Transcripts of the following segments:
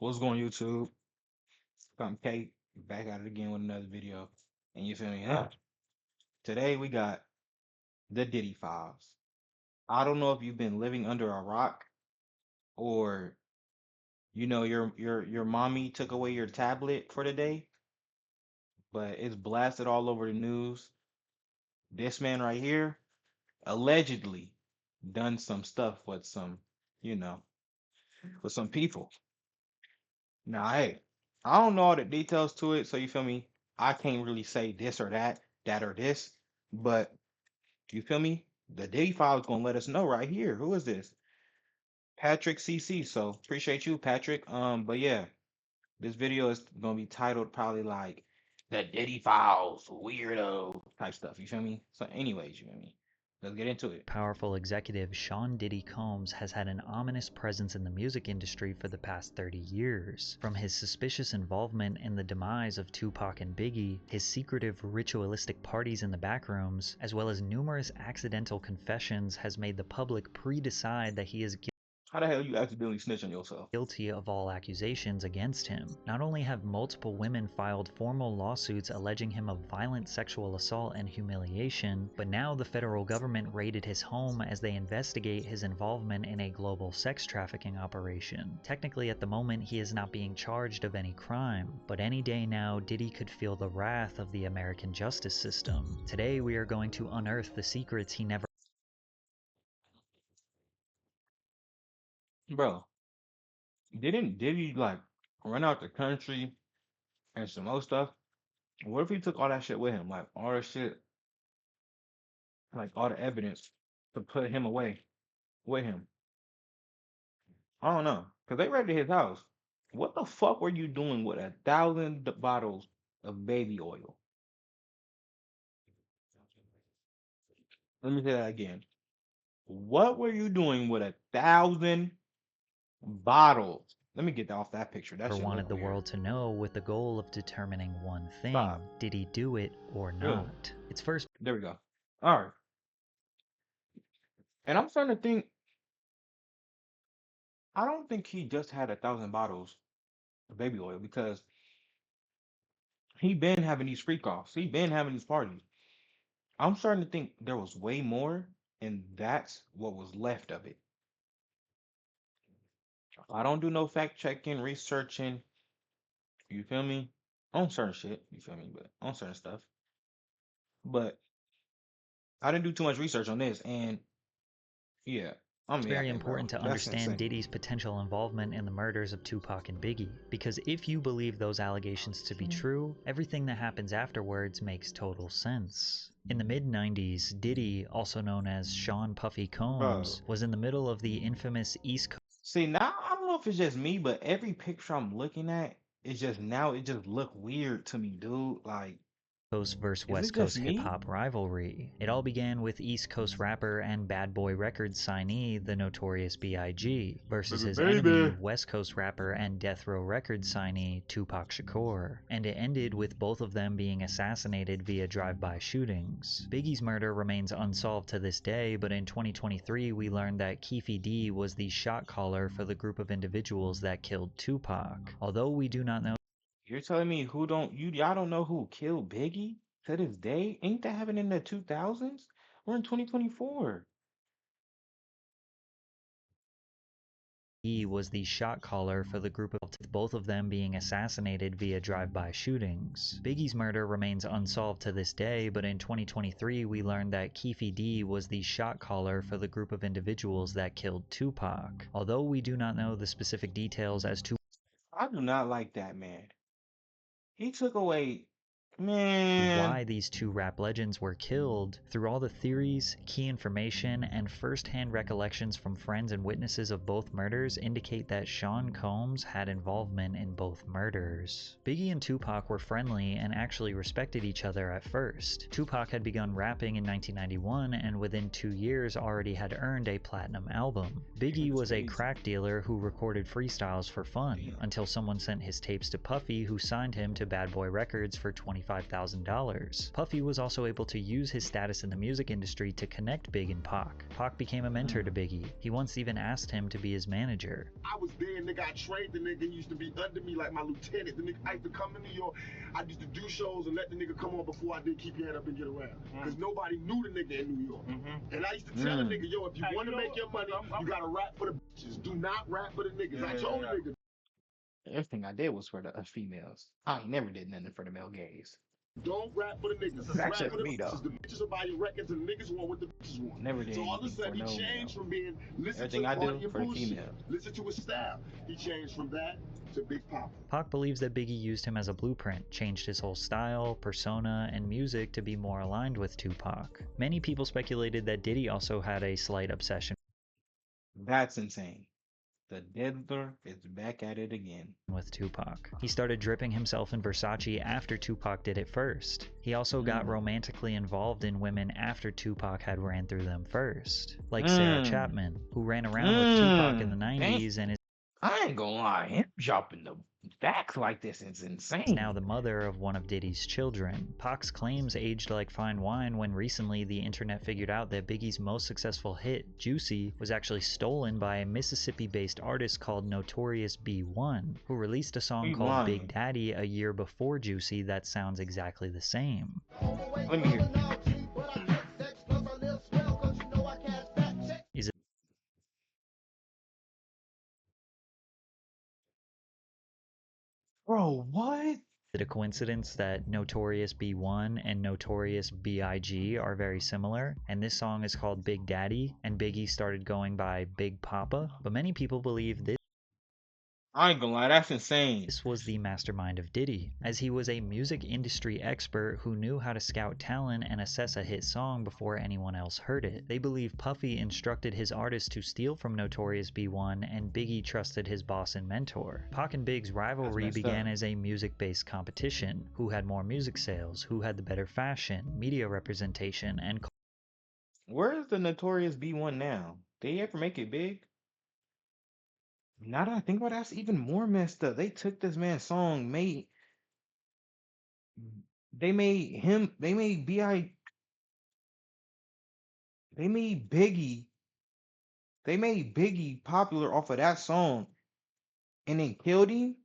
What's going on, YouTube? I'm Kate, back at it again with another video. And you feel me? Today we got the Diddy Files. I don't know if you've been living under a rock or your mommy took away your tablet for the day, but it's blasted all over the news. This man right here allegedly done some stuff with you know, with some people. Now, hey, I don't know all the details to it, so you feel me? I can't really say this or that or this, but you feel me? The Diddy file is gonna let us know right here. Who is this? Patrick CC. So appreciate you, Patrick. But yeah, this video is gonna be titled probably like the Diddy Files, weirdo type stuff. You feel me? So, anyways, you feel me? Let's get into it. Powerful executive Sean Diddy Combs has had an ominous presence in the music industry for the past 30 years. From his suspicious involvement in the demise of Tupac and Biggie, his secretive ritualistic parties in the backrooms, as well as numerous accidental confessions, has made the public pre-decide that he is How the hell you accidentally snitch on yourself? guilty of all accusations against him. Not only have multiple women filed formal lawsuits alleging him of violent sexual assault and humiliation, but now the federal government raided his home as they investigate his involvement in a global sex trafficking operation. Technically, at the moment, he is not being charged of any crime, but any day now, Diddy could feel the wrath of the American justice system. Today, we are going to unearth the secrets he never Bro, didn't Diddy like run out the country and some more stuff? What if he took all that shit with him? Like all the shit, like all the evidence to put him away with him. I don't know. Cause they raided his house. What the fuck were you doing with 1,000 bottles of baby oil? Let me say that again. What were you doing with 1,000 bottles? Let me get that off that picture. That shit wanted look the weird. world to know, with the goal of determining one thing: Stop. did he do it or Really? not? It's first There we go. All right. And I'm starting to think. I don't think he just had 1,000 bottles of baby oil because he been having these freak offs. He been having these parties. I'm starting to think there was way more, and that's what was left of it. I don't do no fact checking, researching. You feel me? On certain shit. You feel me? But on certain stuff. But I didn't do too much research on this, and yeah, I'm very yapping, bro. important to That's understand insane. Diddy's potential involvement in the murders of Tupac and Biggie, because if you believe those allegations to be true, everything that happens afterwards makes total sense. In the mid-90s, Diddy, also known as Sean Puffy Bro. Combs, was in the middle of the infamous East See, now I don't know if it's just me, but every picture I'm looking at, it's just now it just look weird to me, dude. Like, Coast vs. is it West just Coast hip me? hop rivalry. It all began with East Coast rapper and Bad Boy Records signee, the Notorious B.I.G., versus his enemy, Baby. West Coast rapper and Death Row Records signee, Tupac Shakur. And it ended with both of them being assassinated via drive-by shootings. Biggie's murder remains unsolved to this day, but in 2023 we learned that Keefe D was the shot caller for the group of individuals that killed Tupac. Although we do not know You're telling me who don't you y'all don't know who killed Biggie to this day? Ain't that happening in the 2000s? We're in 2024. he was the shot caller for the group of both of them being assassinated via drive-by shootings. Biggie's murder remains unsolved to this day, but in 2023 we learned that Keefe D was the shot caller for the group of individuals that killed Tupac. Although we do not know the specific details as to I do not like that man. He took away, man. why these two rap legends were killed, through all the theories, key information, and first-hand recollections from friends and witnesses of both murders indicate that Sean Combs had involvement in both murders. Biggie and Tupac were friendly and actually respected each other at first. Tupac had begun rapping in 1991 and within 2 years already had earned a platinum album. Biggie was a crack dealer who recorded freestyles for fun, until someone sent his tapes to Puffy, who signed him to Bad Boy Records for $25 $25,000. Puffy was also able to use his status in the music industry to connect Big and Pac. Pac became a mentor to Biggie. He once even asked him to be his manager. I was there, nigga. I trained the nigga. He used to be under me like my lieutenant. The nigga, I used to come to New York. I used to do shows and let the nigga come on before I did Keep Your Head Up and Get Around. Because nobody knew the nigga in New York. And I used to tell the nigga, yo, if you want to make your money, you got to rap for the bitches. Do not rap for the niggas. I told the nigga. Everything I did was for the females. I never did nothing for the male gays. Don't rap for the niggas. Rap for the bitches. The bitches will buy your records and the niggas want what the bitches want. Never did. So all of a sudden he changed from being listen everything to I do your for the bullshit, female. listen to his style. He changed from that to Big Papa. Pac believes that Biggie used him as a blueprint, changed his whole style, persona, and music to be more aligned with Tupac. Many people speculated that Diddy also had a slight obsession That's insane. The Diddler is back at it again. With Tupac. He started dripping himself in Versace after Tupac did it first. He also got romantically involved in women after Tupac had ran through them first. Like Sarah Chapman, who ran around with Tupac in the 90s and is I ain't gonna lie, him dropping the facts like this is insane. now the mother of one of Diddy's children. Pac's claims aged like fine wine when recently the internet figured out that Biggie's most successful hit, Juicy, was actually stolen by a Mississippi-based artist called Notorious B.I.G., who released a song called Big Daddy a year before Juicy that sounds exactly the same. Let me hear. Bro, what? Is it a coincidence that Notorious B.I.G. and Notorious B.I.G. are very similar, and this song is called Big Daddy, and Biggie started going by Big Papa? But many people believe this I ain't gonna lie, that's insane. This was the mastermind of Diddy, as he was a music industry expert who knew how to scout talent and assess a hit song before anyone else heard it. They believe Puffy instructed his artist to steal from Notorious B.I.G. and Biggie trusted his boss and mentor. Pac and Big's rivalry began as a music-based competition. Who had more music sales, who had the better fashion, media representation, and where is the Notorious B.I.G. now? Did he ever make it big? Now that I think about it, that's even more messed up. They took this man's song, they made him, they made Biggie popular off of that song and then killed him?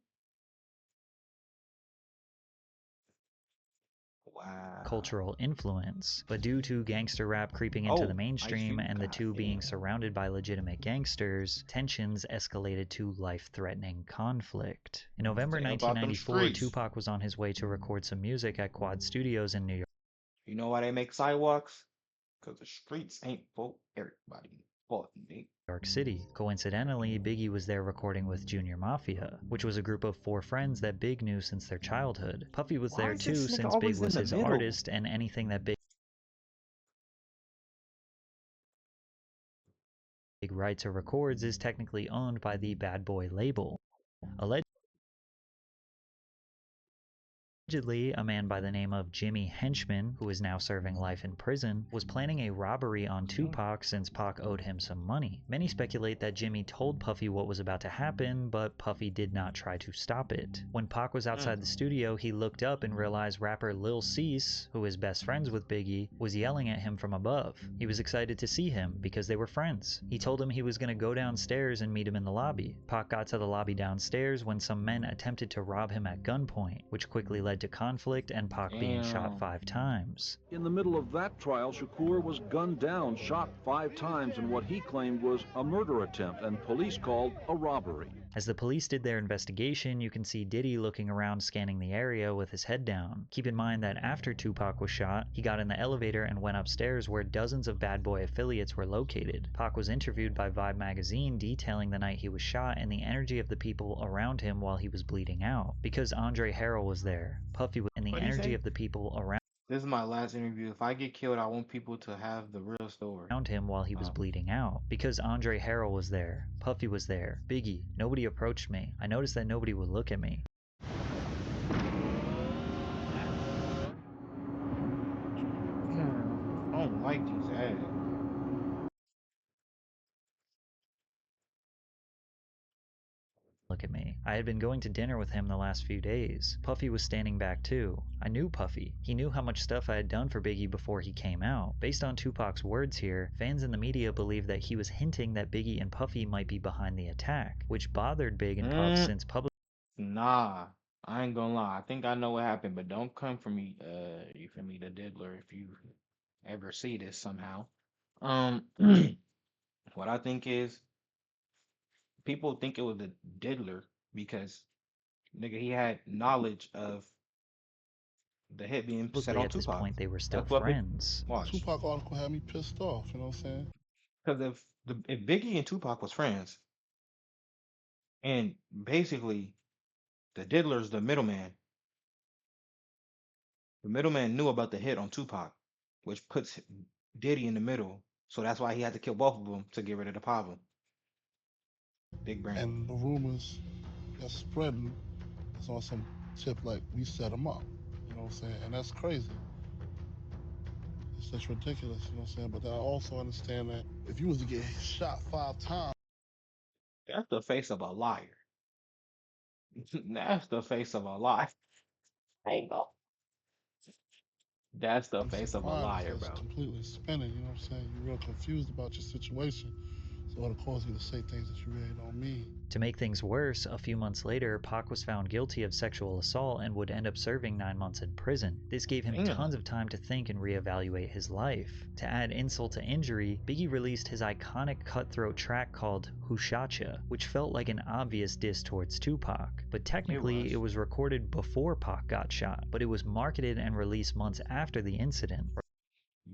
Wow. cultural influence, but due to gangster rap creeping into the mainstream and the two being surrounded by legitimate gangsters, tensions escalated to life-threatening conflict. In November 1994, Tupac was on his way to record some music at Quad Studios in New York. You know why they make sidewalks? Because the streets ain't for everybody. New York City. Coincidentally, Biggie was there recording with Junior Mafia, which was a group of 4 friends that Big knew since their childhood. Puffy was there too, since Big was his artist, and anything that Big writes or records is technically owned by the Bad Boy label. Allegedly, a man by the name of Jimmy Henchman, who is now serving life in prison, was planning a robbery on Tupac since Pac owed him some money. Many speculate that Jimmy told Puffy what was about to happen, but Puffy did not try to stop it. When Pac was outside the studio, he looked up and realized rapper Lil Cease, who is best friends with Biggie, was yelling at him from above. He was excited to see him because they were friends. He told him he was going to go downstairs and meet him in the lobby. Pac got to the lobby downstairs when some men attempted to rob him at gunpoint, which quickly led to conflict and Pac being shot 5 times. In the middle of that trial, Shakur was gunned down, shot 5 times in what he claimed was a murder attempt and police called a robbery. As the police did their investigation, you can see Diddy looking around scanning the area with his head down. Keep in mind that after Tupac was shot, he got in the elevator and went upstairs where dozens of Bad Boy affiliates were located. Pac was interviewed by Vibe magazine detailing the night he was shot and the energy of the people around him while he was bleeding out. Because Andre Harrell was there, Puffy was and the energy of the people around This is my last interview. If I get killed, I want people to have the real story. Around him while he was bleeding out. Because Andre Harrell was there, Puffy was there, Biggie, nobody approached me. I noticed that nobody would look at me. I don't like these ads. look at me. I had been going to dinner with him the last few days. Puffy was standing back too. I knew Puffy. He knew how much stuff I had done for Biggie before he came out. Based on Tupac's words here, fans in the media believe that he was hinting that Biggie and Puffy might be behind the attack, which bothered Big and Puff Mm, since public. nah, I ain't gonna lie. I think I know what happened, but don't come for me. You feel me, the diddler, if you ever see this somehow. Um, what I think is people think it was the diddler because nigga he had knowledge of the hit being set on At this Tupac. point, they were still That's what people friends. watch. Tupac article had me pissed off, you know what I'm saying? Because if Biggie and Tupac was friends, and basically the diddler's the middleman knew about the hit on Tupac, which puts Diddy in the middle. So that's why he had to kill both of them to get rid of the problem. Big brain. And the rumors that's spreading is on some tip like we set him up, you know what I'm saying? And that's crazy. It's just ridiculous, you know what I'm saying? But I also understand that if you was to get shot 5 times, That's the face of a liar. That's the face of a lie. Ain't go. That's the face your of a mind is liar, just bro. completely spinning, you know what I'm saying? You're real confused about your situation. So it'll cause you to say things that you really don't mean. To make things worse, a few months later, Pac was found guilty of sexual assault and would end up serving 9 months in prison. This gave him Damn. tons of time to think and reevaluate his life. To add insult to injury, Biggie released his iconic cutthroat track called Hushacha, which felt like an obvious diss towards Tupac. But technically, it was recorded before Pac got shot, but it was marketed and released months after the incident.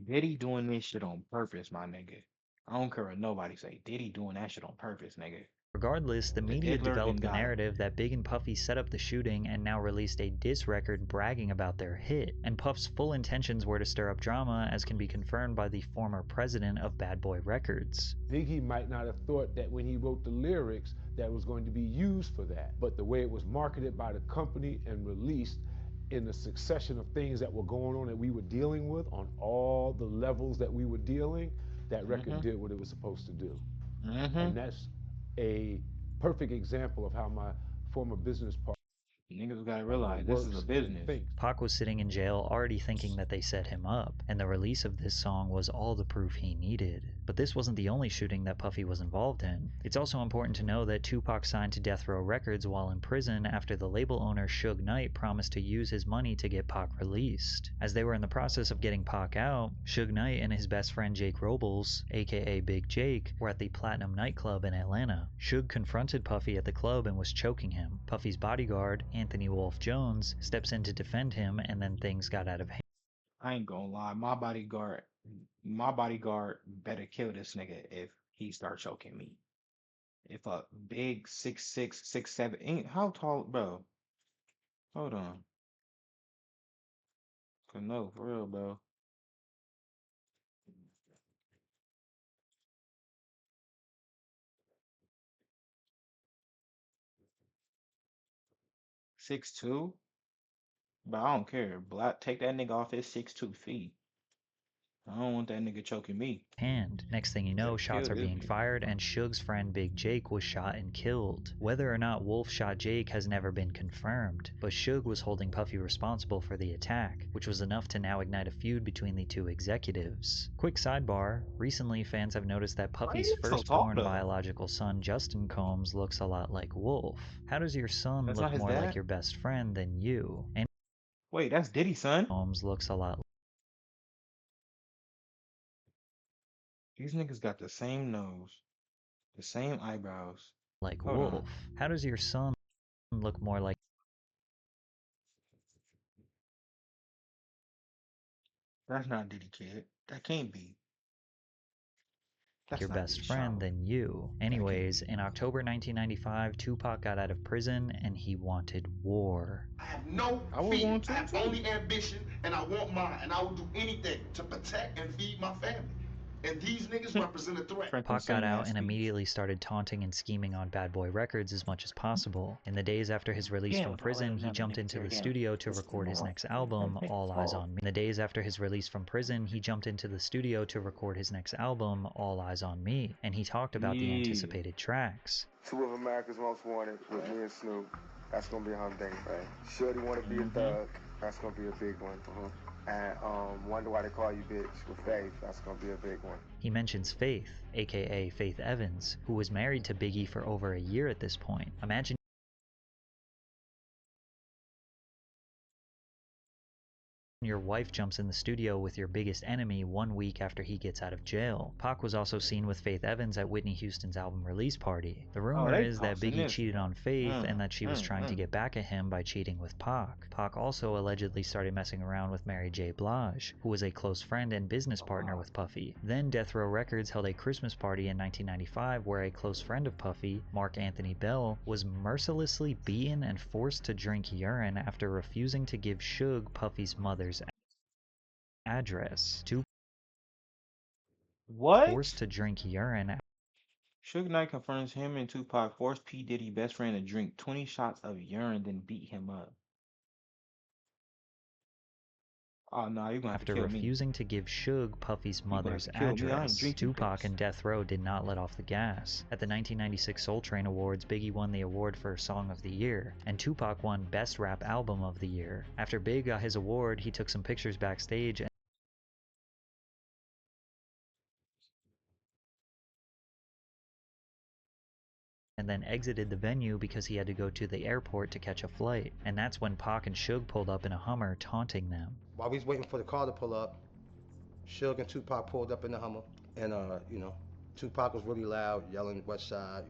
Diddy doing this shit on purpose, my nigga. I don't care what nobody say. Diddy doing that shit on purpose, nigga. Regardless, the The media diddler then developed the got him. narrative that Big and Puffy set up the shooting and now released a diss record bragging about their hit, and Puff's full intentions were to stir up drama, as can be confirmed by the former president of Bad Boy Records. Biggie might not have thought that when he wrote the lyrics that it was going to be used for that, but the way it was marketed by the company and released in the succession of things that were going on that we were dealing with on all the levels that we were dealing, that record did what it was supposed to do. And that's a perfect example of how my former business partner Niggas gotta realize this is a works and business. thinks. Pac was sitting in jail already thinking that they set him up, and the release of this song was all the proof he needed. But this wasn't the only shooting that Puffy was involved in. It's also important to know that Tupac signed to Death Row Records while in prison after the label owner Suge Knight promised to use his money to get Pac released. As they were in the process of getting Pac out, Suge Knight and his best friend Jake Robles, aka Big Jake, were at the Platinum nightclub in Atlanta. Suge confronted Puffy at the club and was choking him. Puffy's bodyguard, Anthony Wolf Jones, steps in to defend him, and then things got out of hand. I ain't gonna lie. My bodyguard better kill this nigga if he start choking me. If a big 6'6", 6'7", ain't how tall, bro? Hold on. No, for real, bro. Six two, but I don't care. Black, take that nigga off his 6'2" feet. I don't want that nigga choking me. Next thing you know, Better kill shots are this being nigga. fired, and Suge's friend Big Jake was shot and killed. Whether or not Wolf shot Jake has never been confirmed, but Suge was holding Puffy responsible for the attack, which was enough to now ignite a feud between the two executives. Quick sidebar, recently fans have noticed that Why Puffy's you so tall firstborn though? biological son Justin Combs looks a lot like Wolf. How does your son That's look not his more like dad? your best friend than you? And Wait, that's Diddy's son? Combs looks a lot These niggas got the same nose, the same eyebrows. like Hold on. Wolf. How does your son look more like That's not Diddy kid. That can't be. your That's not best Diddy's friend child. than you? That can't Anyways, be. in October 1995, Tupac got out of prison and he wanted war. I have no I would fear. want I to have too. only ambition, and I want mine, and I will do anything to protect and feed my family. And these niggas represent a threat. Franklin Pac got saying out that and speech. immediately started taunting and scheming on Bad Boy Records as much as possible. In the days after his release Again, from with all that prison, he another jumped niggas into here the again. studio to Listen to record his more. next album, All Eyes on Me. In the days after his release from prison, he jumped into the studio to record his next album, All Eyes on Me, and he talked about the Yeah. anticipated tracks. Two of America's Most Wanted with me and Snoop. That's gonna be Humdinger, right? Shorty Wanna Be a Thug. That's gonna be a big one. And Wonder Why They Call You Bitch with Faith. That's gonna be a big one. He mentions Faith, aka Faith Evans, who was married to Biggie for over a year at this point. Imagine your wife jumps in the studio with your biggest enemy 1 week after he gets out of jail. Pac was also seen with Faith Evans at Whitney Houston's album release party. The rumor they is that tossing Biggie this. cheated on Faith and that she was trying to get back at him by cheating with Pac. Pac also allegedly started messing around with Mary J. Blige, who was a close friend and business partner with Puffy. Then Death Row Records held a Christmas party in 1995 where a close friend of Puffy, Mark Anthony Bell, was mercilessly beaten and forced to drink urine after refusing to give Suge Puffy's mother's address. What? Forced to drink urine. Suge Knight confirms him and Tupac forced P. Diddy best friend to drink 20 shots of urine, then beat him up. Oh no, you're gonna have to After kill me. refusing to give Suge Puffy's mother's kill me. I ain't address, drinking Tupac piss. and Death Row did not let off the gas. At the 1996 Soul Train Awards, Biggie won the award for Song of the Year, and Tupac won Best Rap Album of the Year. After Big got his award, he took some pictures backstage and then exited the venue because he had to go to the airport to catch a flight. And that's when Pac and Suge pulled up in a Hummer, taunting them. While we was waiting for the car to pull up, Suge and Tupac pulled up in the Hummer, and Tupac was really loud, yelling West Side,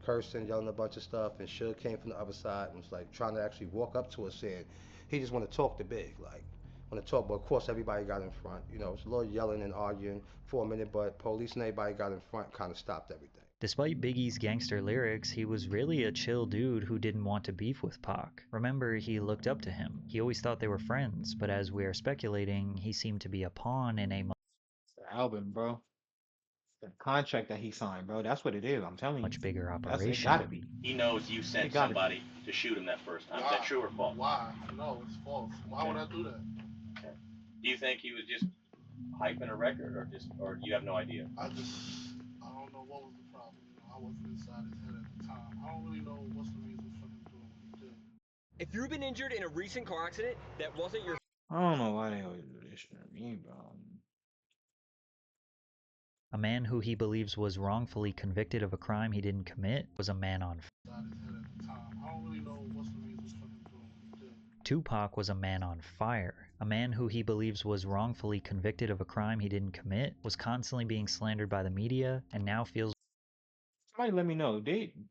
cursing, yelling a bunch of stuff, and Suge came from the other side and was like trying to actually walk up to us saying he just want to talk to Big, like want to talk, but of course everybody got in front. It was a little yelling and arguing for a minute, but police and everybody got in front, kind of stopped everything. Despite Biggie's gangster lyrics, he was really a chill dude who didn't want to beef with Pac. Remember, he looked up to him. He always thought they were friends, but as we are speculating, he seemed to be a pawn in a The album, bro. The contract that he signed, bro. That's what it is. I'm telling you. much bigger It operation. gotta be. He knows you sent It gotta somebody to shoot him that first time. Is that true or false? Why? No, it's false. Why would I do that? Do you think he was just hyping a record, or you have no idea? I don't know what was the problem. I wasn't inside his head at the time. I don't really know what's the reason for him doing what he did. If you've been injured in a recent car accident that wasn't your I don't know why they always do this shit to me, bro. A man who he believes was wrongfully convicted of a crime he didn't commit was a man on Inside his head at the time. I don't really know what's the reason for him doing what he did. Tupac was a man on fire. A man who he believes was wrongfully convicted of a crime he didn't commit, was constantly being slandered by the media, and now feels Somebody let me know.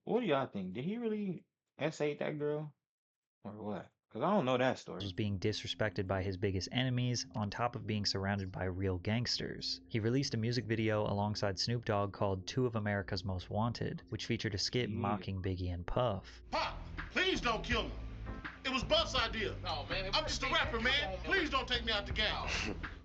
What do y'all think? Did he really S8 that girl? Or what? Because I don't know that story. was being disrespected by his biggest enemies, on top of being surrounded by real gangsters. He released a music video alongside Snoop Dogg called Two of America's Most Wanted, which featured a skit mocking Biggie and Puff. Pop, please don't kill me. It was Buff's idea. No, man. I'm just a rapper, man. Please don't take me out the game.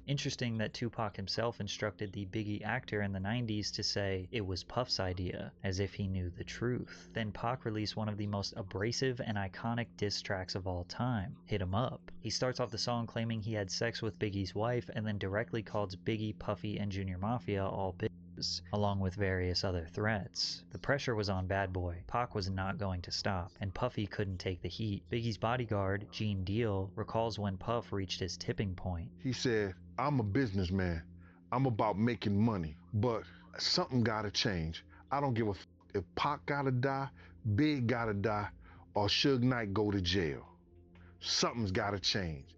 Interesting that Tupac himself instructed the Biggie actor in the 90s to say it was Puff's idea, as if he knew the truth. Then Pac released one of the most abrasive and iconic diss tracks of all time, Hit 'Em Up. He starts off the song claiming he had sex with Biggie's wife and then directly calls Biggie, Puffy, and Junior Mafia all bitches, along with various other threats. The pressure was on Bad Boy. Pac was not going to stop, and Puffy couldn't take the heat. Biggie's bodyguard, Gene Deal, recalls when Puff reached his tipping point. He said, I'm a businessman. I'm about making money, but something gotta change. I don't give a f if Pac gotta die, Big gotta die, or Suge Knight go to jail. Something's gotta change.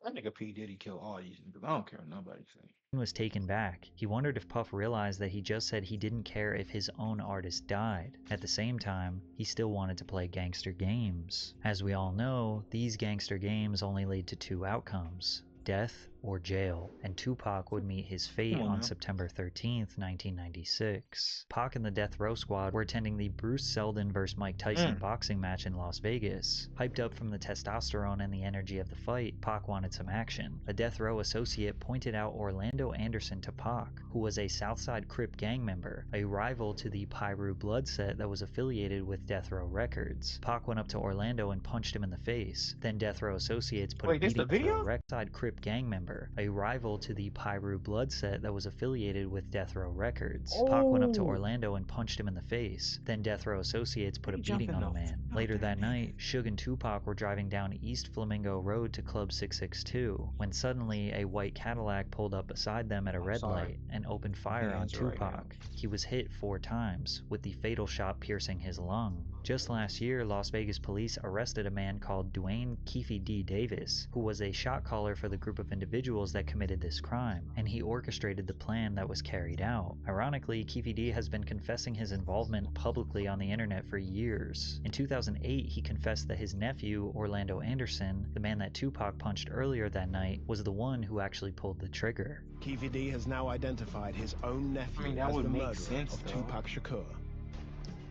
That nigga P. Diddy killed all these niggas. I don't care what nobody say. Was taken back. He wondered if Puff realized that he just said he didn't care if his own artist died. At the same time, he still wanted to play gangster games. As we all know, these gangster games only lead to two outcomes: death or jail, and Tupac would meet his fate Come on on now. September 13th, 1996. Pac and the Death Row Squad were attending the Bruce Seldon vs. Mike Tyson boxing match in Las Vegas. Hyped up from the testosterone and the energy of the fight, Pac wanted some action. A Death Row associate pointed out Orlando Anderson to Pac, who was a Southside Crip gang member, a rival to the Piru blood set that was affiliated with Death Row Records. Pac went up to Orlando and punched him in the face. Then Death Row associates put a Wait, this the beating for a video? Southside Crip gang member, a rival to the Piru blood set that was affiliated with Death Row Records. Pac went up to Oh, Orlando and punched him in the face. Then Death Row associates put a he beating jumping on the the man. fuck Later out that nigga. night, Suge and Tupac were driving down East Flamingo Road to Club 662 when suddenly a white Cadillac pulled up beside them at a I'm red sorry. light and opened fire on Hands right now. Tupac. He was hit 4 times, with the fatal shot piercing his lung. Just last year, Las Vegas police arrested a man called Dwayne Keefe D. Davis, who was a shot caller for the group of individuals that committed this crime, and he orchestrated the plan that was carried out. Ironically, Keefe D. has been confessing his involvement publicly on the internet for years. In 2008, he confessed that his nephew, Orlando Anderson, the man that Tupac punched earlier that night, was the one who actually pulled the trigger. Keefe D has now identified his own nephew I mean, that as would the make murderer sense, of though. Tupac Shakur.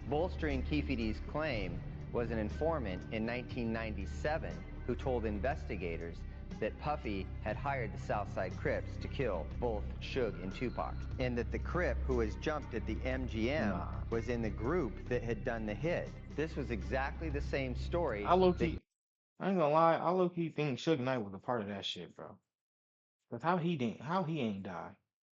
Bolstering Keefe D's claim was an informant in 1997 who told investigators that Puffy had hired the Southside Crips to kill both Suge and Tupac, and that the Crip who was jumped at the MGM was in the group that had done the hit. This was exactly the same story. I low-key, I ain't gonna lie, I low-key think Suge Knight was a part of that shit, bro. Cause how he ain't die?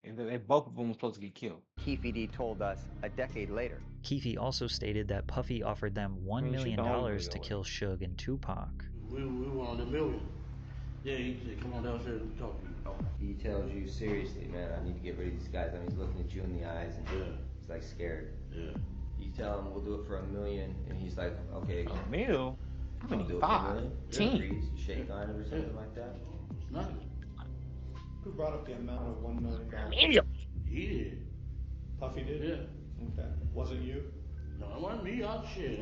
If both of them were supposed to get killed. Keefe D told us a decade later. Keefe also stated that Puffy offered them $1 million to kill Suge and Tupac. We wanted $1 million. Yeah, he said, come on downstairs and talk to you. Oh. He tells you seriously, man, I need to get rid of these guys. I mean, he's looking at you in the eyes and he's like scared. Yeah. You tell him we'll do it for $1 million, and he's like, okay. $1 million? I'll do it for $1 million. 10. You shake on him or something like that. It's nothing. Who brought up the amount of $1 million? He did. Puffy did? Yeah. Okay. Wasn't you? No, it wasn't me. I'll shit.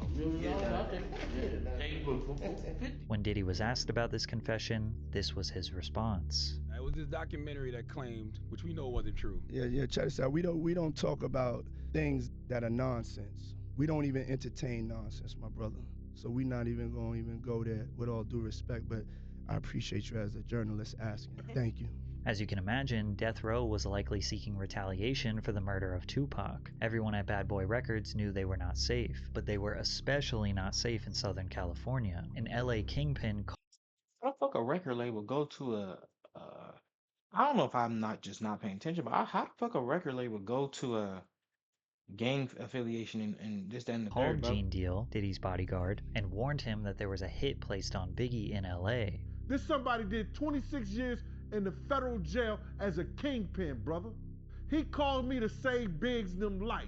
$1 million, I'll take it. Yeah. Take it for 50. When Diddy was asked about this confession, this was his response. It was this documentary that claimed, which we know wasn't true. Yeah, check this out. We don't talk about things that are nonsense. We don't even entertain nonsense, my brother. So we're not even going to go there, with all due respect, but I appreciate you as a journalist asking. Thank you. As you can imagine, Death Row was likely seeking retaliation for the murder of Tupac. Everyone at Bad Boy Records knew they were not safe, but they were especially not safe in Southern California. An LA kingpin How the fuck a record label go to I don't know if I'm not paying attention, but how the fuck a record label go to a gang affiliation and this, that, and the called third, bro? Gene Deal, Diddy's bodyguard, and warned him that there was a hit placed on Biggie in LA. This somebody did 26 years in the federal jail as a kingpin, brother. He called me to save Biggs' them life.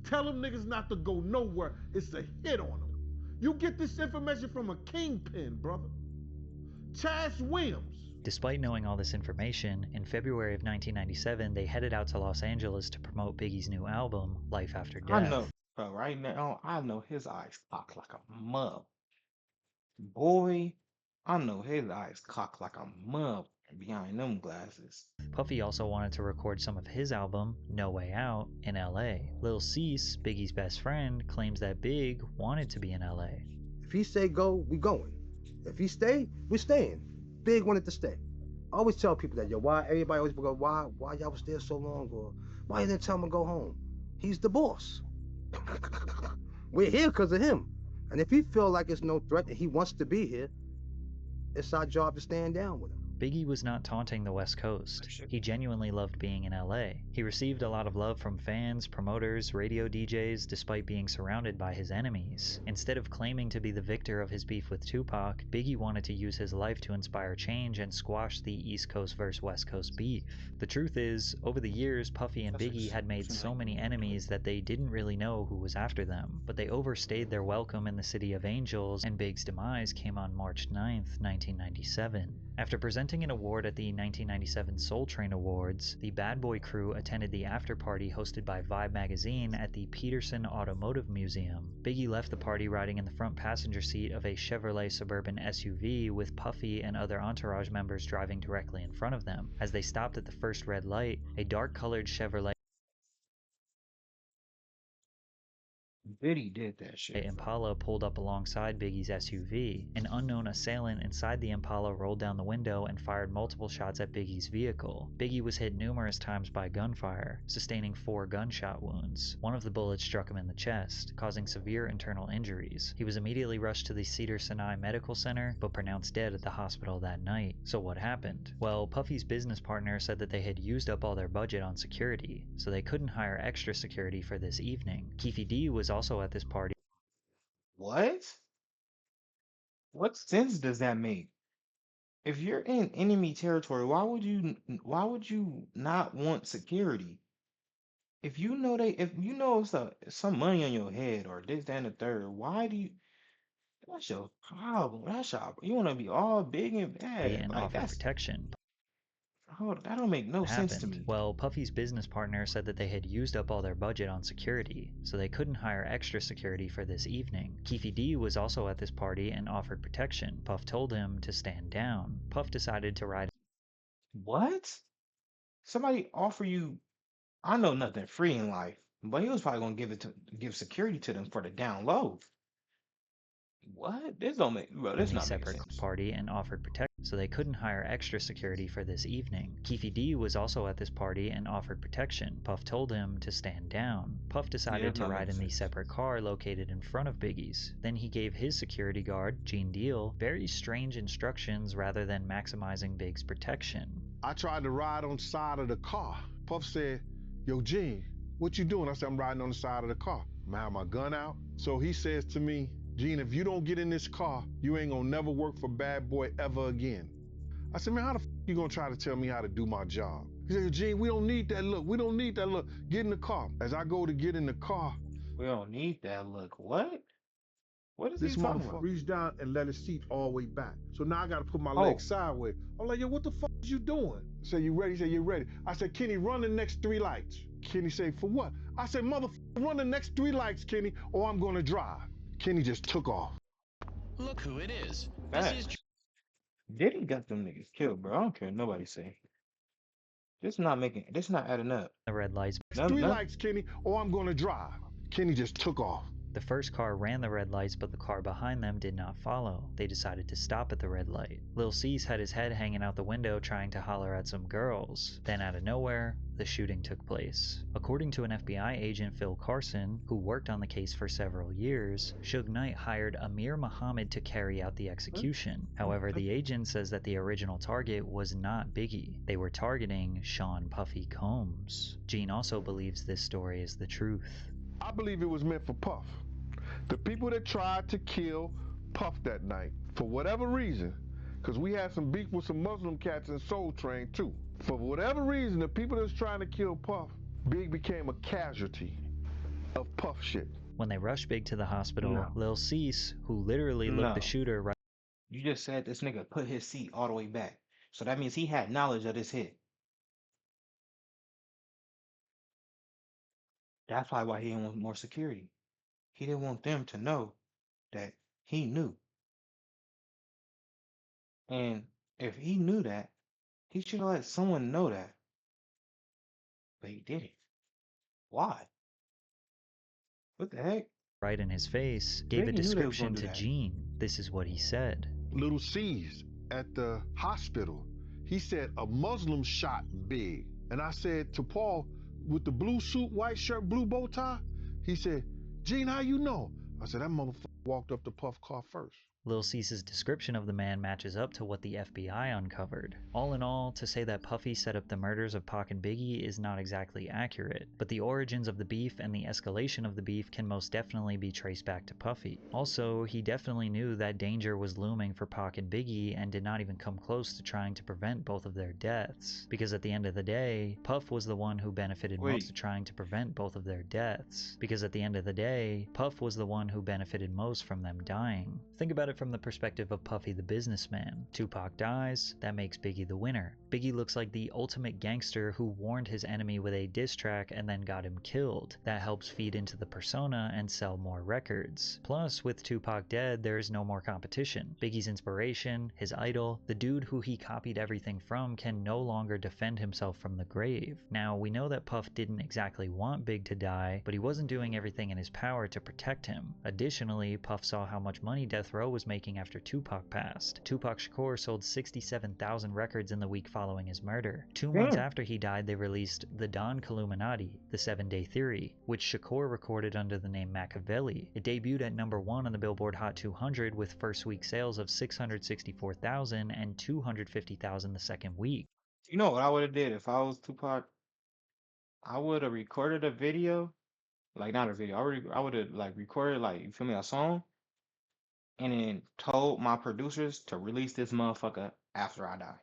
Tell them niggas not to go nowhere. It's a hit on them. You get this information from a kingpin, brother. Chaz Williams. Despite knowing all this information, in February of 1997, they headed out to Los Angeles to promote Biggie's new album, Life After Death. I know, bro, right now, I know his eyes cock like a mug. Boy, I know his eyes cock like a mug behind them glasses. Puffy also wanted to record some of his album, No Way Out, in LA. Lil Cease, Biggie's best friend, claims that Big wanted to be in LA. If he say go, we going. If he stay, we staying. Big wanted to stay. I always tell people that, why everybody always go, why y'all was there so long, or why you didn't tell him to go home? He's the boss. We're here because of him. And if he feel like it's no threat and he wants to be here, it's our job to stand down with him. Biggie was not taunting the West Coast. He genuinely loved being in LA. He received a lot of love from fans, promoters, radio DJs, despite being surrounded by his enemies. Instead of claiming to be the victor of his beef with Tupac, Biggie wanted to use his life to inspire change and squash the East Coast versus West Coast beef. The truth is, over the years, Puffy and Biggie had made so many enemies that they didn't really know who was after them, but they overstayed their welcome in the City of Angels, and Big's demise came on March 9th, 1997. After presenting Presenting an award at the 1997 Soul Train Awards, the Bad Boy crew attended the after-party hosted by Vibe magazine at the Peterson Automotive Museum. Biggie left the party riding in the front passenger seat of a Chevrolet Suburban SUV with Puffy and other entourage members driving directly in front of them. As they stopped at the first red light, a dark-colored Chevrolet Diddy did that shit. Impala pulled up alongside Biggie's SUV. An unknown assailant inside the Impala rolled down the window and fired multiple shots at Biggie's vehicle. Biggie was hit numerous times by gunfire, sustaining 4 gunshot wounds. One of the bullets struck him in the chest, causing severe internal injuries. He was immediately rushed to the Cedars-Sinai Medical Center, but pronounced dead at the hospital that night. So what happened? Well, Puffy's business partner said that they had used up all their budget on security, so they couldn't hire extra security for this evening. Keefe D was also at this party. What? What sense does that make? If you're in enemy territory, why would you not want security? If you know some money on your head or this, that, and the third, why do you? That's your problem. That's your. You want to be all big and bad. And Like offered that's. protection. That don't make no sense to me. Well, Puffy's business partner said that they had used up all their budget on security, so they couldn't hire extra security for this evening. Keefe D was also at this party and offered protection. Puff told him to stand down. Puff decided to ride. What? Somebody offer you? I know nothing free in life, but he was probably gonna give security to them for the down low. What? This don't make, bro. This In the not making separate sense. party and offered protection, so they couldn't hire extra security for this evening. Keefe D was also at this party and offered protection. Puff told him to stand down. Puff decided to ride in the separate car located in front of Biggie's. Then he gave his security guard, Gene Deal, very strange instructions rather than maximizing Big's protection. I tried to ride on the side of the car. Puff said, "Yo, Gene, what you doing?" I said, "I'm riding on the side of the car. I'm gonna have my gun out." So he says to me, "Gene, if you don't get in this car, you ain't gonna never work for Bad Boy ever again." I said, "Man, how the f you gonna try to tell me how to do my job?" He said, "Gene, we don't need that look. We don't need that look. Get in the car." As I go to get in the car, we don't need that look. What? What is this he talking motherfucker about? reached down and let his seat all the way back. So now I gotta put my legs sideways. I'm like, "Yo, what the fuck is you doing?" I said, "You ready?" He said, "You ready?" I said, "Kenny, run the next 3 lights." Kenny said, "For what?" I said, "Motherfucker, run the next 3 lights, Kenny, or I'm gonna drive." Kenny just took off. Look who it is. Diddy got them niggas killed, bro. I don't care what nobody say. This not adding up. The red lights. 3 lights, Kenny, or I'm gonna drive. Kenny just took off. The first car ran the red lights, but the car behind them did not follow. They decided to stop at the red light. Lil Cease had his head hanging out the window trying to holler at some girls. Then out of nowhere, the shooting took place. According to an FBI agent, Phil Carson, who worked on the case for several years, Suge Knight hired Amir Muhammad to carry out the execution. However, the agent says that the original target was not Biggie. They were targeting Sean Puffy Combs. Gene also believes this story is the truth. I believe it was meant for Puff. The people that tried to kill Puff that night, for whatever reason, because we had some beef with some Muslim cats in Soul Train too. For whatever reason, the people that's trying to kill Puff, Big became a casualty of Puff shit. When they rushed Big to the hospital, Lil Cease, who literally looked the shooter right. You just said this nigga put his seat all the way back. So that means he had knowledge of this hit. That's probably why he didn't want more security. He didn't want them to know that he knew. And if he knew that, he should have let someone know that. But he didn't. Why? What the heck? Right in his face, gave a description to Gene. This is what he said. Little C's at the hospital. He said a Muslim shot Big. And I said to Paul, with the blue suit, white shirt, blue bow tie, he said, "Gene, how you know?" I said, "That motherfucker walked up to Puff car first." Lil Cease's description of the man matches up to what the FBI uncovered. All in all, to say that Puffy set up the murders of Pac and Biggie is not exactly accurate, but the origins of the beef and the escalation of the beef can most definitely be traced back to Puffy. Also, he definitely knew that danger was looming for Pac and Biggie and did not even come close to trying to prevent both of their deaths. Because at the end of the day, Puff was the one who benefited most of trying to prevent both of their deaths. Because at the end of the day, Puff was the one who benefited most from them dying. Think about it from the perspective of Puffy the businessman. Tupac dies, that makes Biggie the winner. Biggie looks like the ultimate gangster who warned his enemy with a diss track and then got him killed. That helps feed into the persona and sell more records. Plus, with Tupac dead, there is no more competition. Biggie's inspiration, his idol, the dude who he copied everything from, can no longer defend himself from the grave. Now, we know that Puff didn't exactly want Big to die, but he wasn't doing everything in his power to protect him. Additionally, Puff saw how much money Death Row was making after Tupac passed. Tupac Shakur sold 67,000 records in the week following his murder. 2 months after he died, they released The Don Killuminati, The 7-Day Theory, which Shakur recorded under the name Machiavelli. It debuted at #1 on the Billboard Hot 200 with first week sales of 664,000 and 250,000 the second week. You know what I would have did if I was Tupac? I would have recorded a video, like not a video. I would have like recorded like you feel me a song, and then told my producers to release this motherfucker after I die.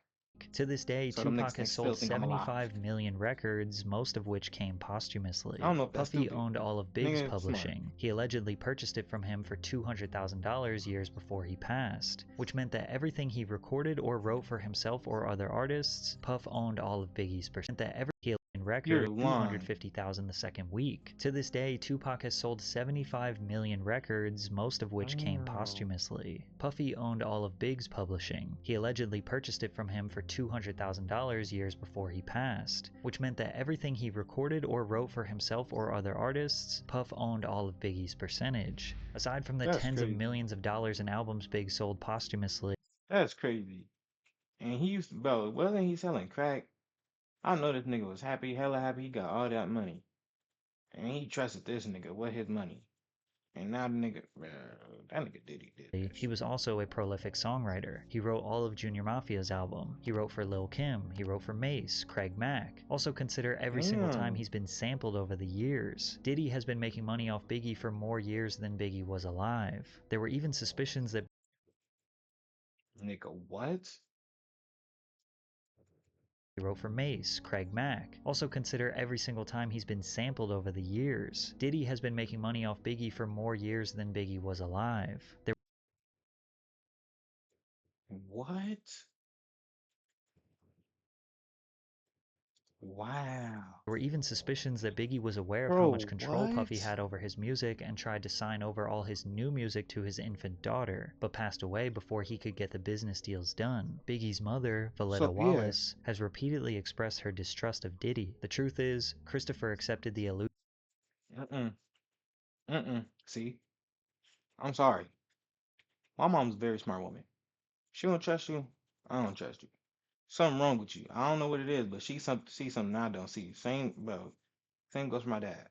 To this day, So them niggas Tupac has still sold think I'm alive. 75 million records, most of which came posthumously. I don't know if that's Puffy stupid. owned all of Big's Nigga, publishing. He allegedly purchased it from him for $200,000 years before he passed, which meant that everything he recorded or wrote for himself or other artists, Puff owned all of Biggie's percent. That every record, 250,000 the second week. To this day, Tupac has sold 75 million records, most of which came posthumously. Puffy owned all of Big's publishing. He allegedly purchased it from him for $200,000 years before he passed, which meant that everything he recorded or wrote for himself or other artists, Puff owned all of Biggie's percentage. Aside from the tens of millions of dollars in albums Big sold posthumously. That's crazy. And he used to, bro, wasn't he selling crack? I know this nigga was happy, hella happy. He got all that money, and he trusted this nigga with his money. And now the nigga, that nigga did. He was also a prolific songwriter. He wrote all of Junior Mafia's album. He wrote for Lil' Kim. He wrote for Mace, Craig Mack. Also consider every single time he's been sampled over the years. Diddy has been making money off Biggie for more years than Biggie was alive. There were even suspicions that Nigga, what? He wrote for Mace, Craig Mack. Also consider every single time he's been sampled over the years. Diddy has been making money off Biggie for more years than Biggie was alive. What? Wow. There were even suspicions that Biggie was aware of how much control Puffy had over his music and tried to sign over all his new music to his infant daughter, but passed away before he could get the business deals done. Biggie's mother, Valletta Wallace, has repeatedly expressed her distrust of Diddy. The truth is, Christopher accepted the illusion. See? I'm sorry. My mom's a very smart woman. She don't trust you. I don't trust you. Something wrong with you. I don't know what it is, but she see something I don't see. Same, bro. Same goes for my dad.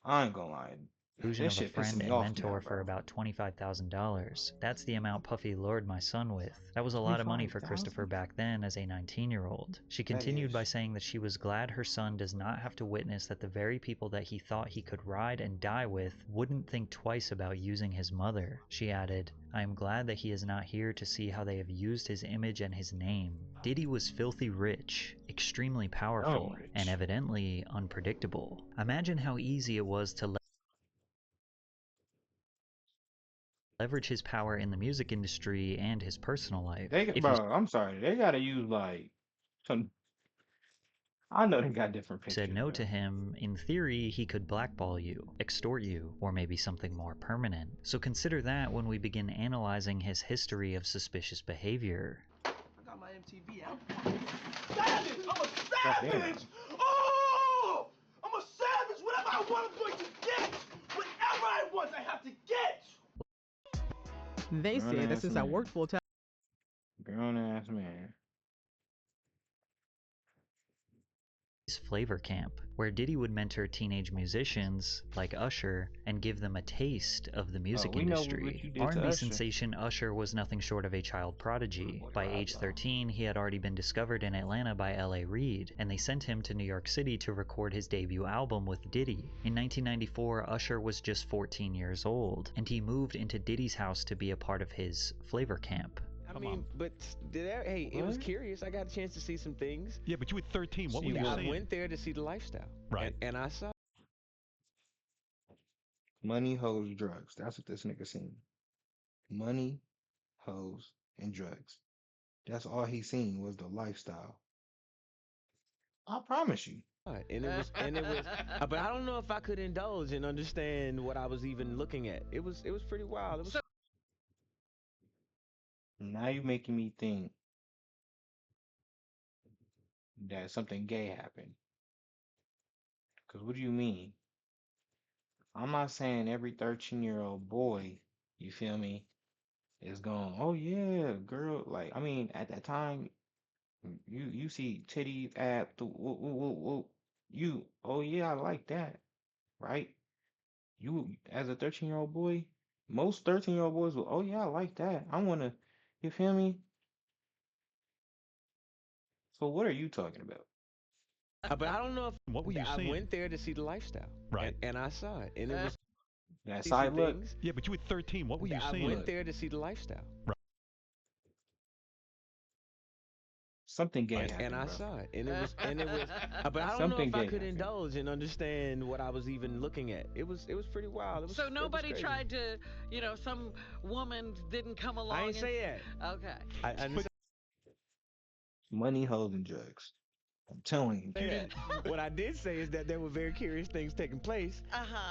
I ain't gonna lie. Illusion This of a shit pissing friend me and off mentor now, for bro. about $25,000. That's the amount Puffy lured my son with. That was a lot of money for Christopher back then as a 19-year-old. She continued by saying that she was glad her son does not have to witness that the very people that he thought he could ride and die with wouldn't think twice about using his mother. She added, "I am glad that he is not here to see how they have used his image and his name." Diddy was filthy rich, extremely powerful, and evidently unpredictable. Imagine how easy it was to leverage his power in the music industry and his personal life. Bro, I'm sorry. They gotta use like some. I know they got different pictures. Said no to him, in theory, he could blackball you, extort you, or maybe something more permanent. So consider that when we begin analyzing his history of suspicious behavior. I got my MTV out. Savage! I'm a savage! Oh! I'm a savage! Whatever I want, I'm going to get! Whatever I want, I have to get! They said that since I worked full time. Grown ass man. Flavor Camp, where Diddy would mentor teenage musicians like Usher and give them a taste of the music industry. R&B sensation Usher was nothing short of a child prodigy. By age 13, he had already been discovered in Atlanta by L.A. Reid, and they sent him to New York City to record his debut album with Diddy. In 1994, Usher was just 14 years old, and he moved into Diddy's house to be a part of his Flavor Camp. I mean, but it was curious. I got a chance to see some things. Yeah, but you were 13. What were you seeing? I went there to see the lifestyle. Right. And I saw Money, hoes, drugs. That's what this nigga seen. money, hoes, and drugs. That's all he seen was the lifestyle. I promise you. But I don't know if I could indulge and understand what I was even looking at. It was pretty wild. It was. Now you making me think that something gay happened. Cause what do you mean? I'm not saying every 13-year-old boy, you feel me, is going, oh yeah, girl. Like, I mean, at that time, you see titties, ab, whoop, whoop, whoop, whoop. You, oh yeah, I like that, right? You, as a 13-year-old boy, most 13-year-old boys will, oh yeah, I like that. I wanna, you feel me? So what are you talking about? But I don't know if What were you I seeing? went there to see the lifestyle, Right. And I saw it, and it was That see side some look, things. Yeah, but you were 13. What were you I seeing? went there to see the lifestyle, something gay and happened, I bro. saw it, and it was. But I don't know Something if I gay could happened. indulge and understand what I was even looking at. It was pretty wild. It was, So it was nobody crazy. tried to, some woman didn't come along. I ain't and say that. Okay. I didn't say Money, hoes, and drugs. I'm telling you. that. What I did say is that there were very curious things taking place,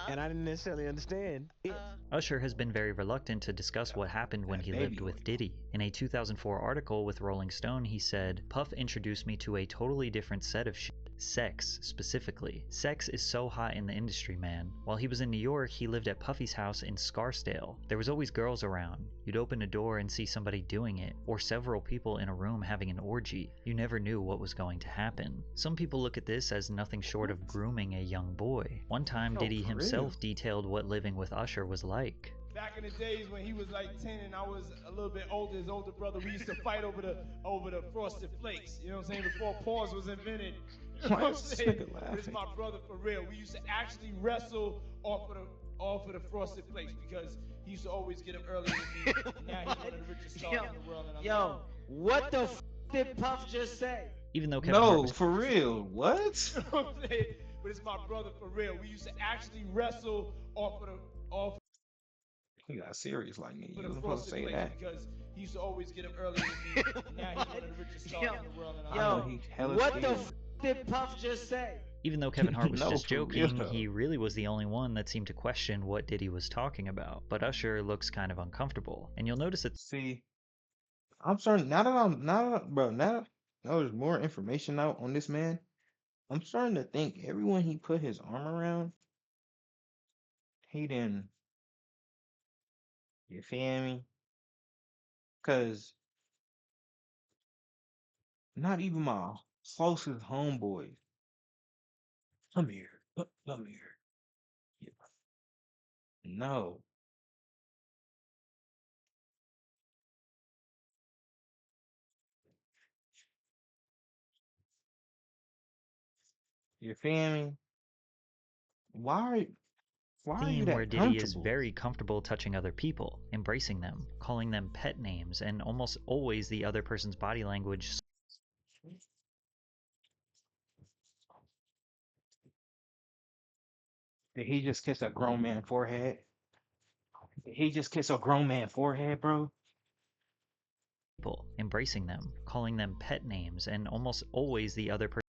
and I didn't necessarily understand it. Usher has been very reluctant to discuss what happened when That he baby lived with Diddy. In a 2004 article with Rolling Stone, he said, "Puff introduced me to a totally different set of shit. Sex, specifically. Sex is so hot in the industry, man. While he was in New York, he lived at Puffy's house in Scarsdale. There was always girls around. You'd open a door and see somebody doing it, or several people in a room having an orgy. You never knew what was going to happen. Some people look at this as nothing short of grooming a young boy. One time, No, Diddy for himself detailed what living with Usher was like. Back in the days when he was like 10 and I was a little bit older, his older brother, we used to fight over the frosted flakes. You know what I'm saying? Before pause was invented. You know Why what I'm is this saying? nigga But it's laughing? my brother for real. We used to actually wrestle off of the frosted flakes because he used to always get up earlier than me. And now he's one of the richest stars in the world. And I love him. What the did Puff just say? Even though Kevin Hart No, was for real. What? You know what I'm saying? But it's my brother for real. We used to actually wrestle off He got serious like me. You the wasn't supposed to frosted say flakes that. because he used to always get up earlier than me. And now he's one of the richest stars in the world. And I I love know him. he hella What the scared. did Puff just say? Even though Kevin Hart was No, just for real joking, though. he really was the only one that seemed to question what Diddy was talking about. But Usher looks kind of uncomfortable. And you'll notice that See, I'm starting now that there's more information out on this man. I'm starting to think everyone he put his arm around, he didn't. You feel me? Cause not even my closest homeboys. Come here. Come here. Yeah. No. You feel me? Why why are you theme where that Diddy is comfortable? very comfortable touching other people, embracing them, calling them pet names, and almost always the other person's body language. Did he just kiss a grown man forehead? Did he just kiss a grown man forehead, bro? People, embracing them, calling them pet names, and almost always the other person.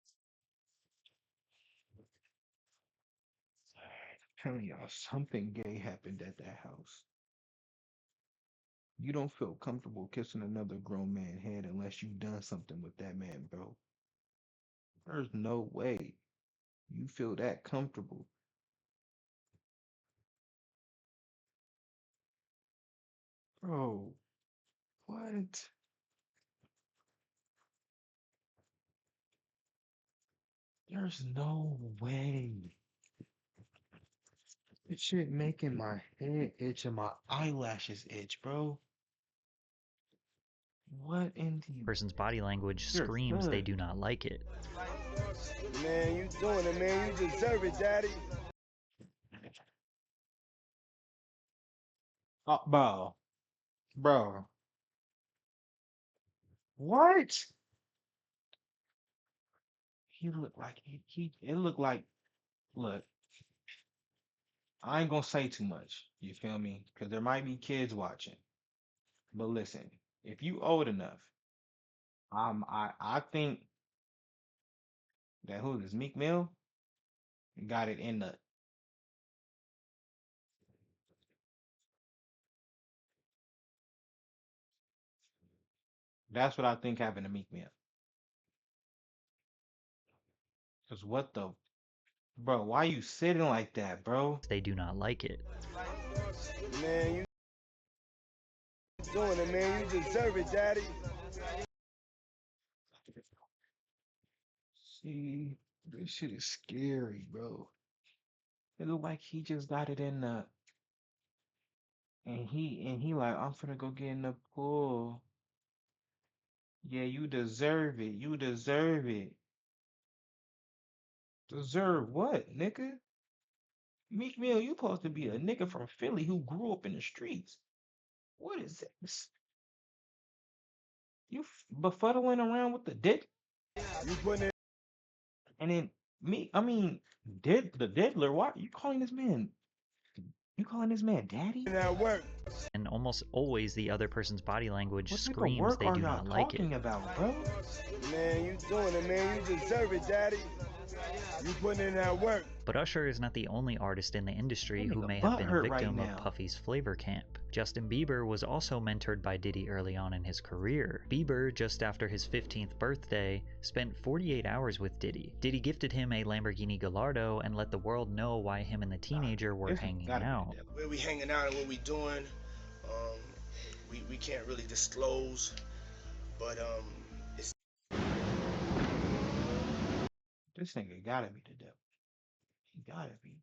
Telling y'all something gay happened at that house. You don't feel comfortable kissing another grown man head unless you've done something with that man, bro. There's no way you feel that comfortable. Bro, what? There's no way. This shit making my head itch and my eyelashes itch, bro. What in the Person's body language You're screams they good. do not like it. Man, you doing it, man. You deserve it, daddy. Oh, bro. What? He looked like it looked like look, I ain't gonna say too much. You feel me? Because there might be kids watching. But listen, if you old enough, I think that who is this, Meek Mill got it in the. That's what I think happened to Meek Mill. Cause what the, bro? Why you sitting like that, bro? They do not like it. Man, you doing it, man. You deserve it, daddy. See, this shit is scary, bro. It look like he just got it in the, and he like, I'm finna go get in the pool. Yeah, you deserve it. You deserve it. Deserve what, nigga? Meek Mill, you supposed to be a nigga from Philly who grew up in the streets. What is this? You befuddling around with the dick? You putting it. And then the diddler. Why you calling this man? You calling this man daddy? That work. And almost always the other person's body language What type of screams work they are do y'all not like it. talking about, bro? Man, you doing it, man. You deserve it, daddy. You putting in that work. But Usher is not the only artist in the industry That who nigga may have been a butthurt right victim now. of Puffy's flavor camp. Justin Bieber was also mentored by Diddy early on in his career. Bieber, just after his 15th birthday, spent 48 hours with Diddy. Diddy gifted him a Lamborghini Gallardo and let the world know why him and the teenager were hanging out. Where we hanging out and what we doing, we can't really disclose, but it's. This nigga gotta be the devil. He gotta be.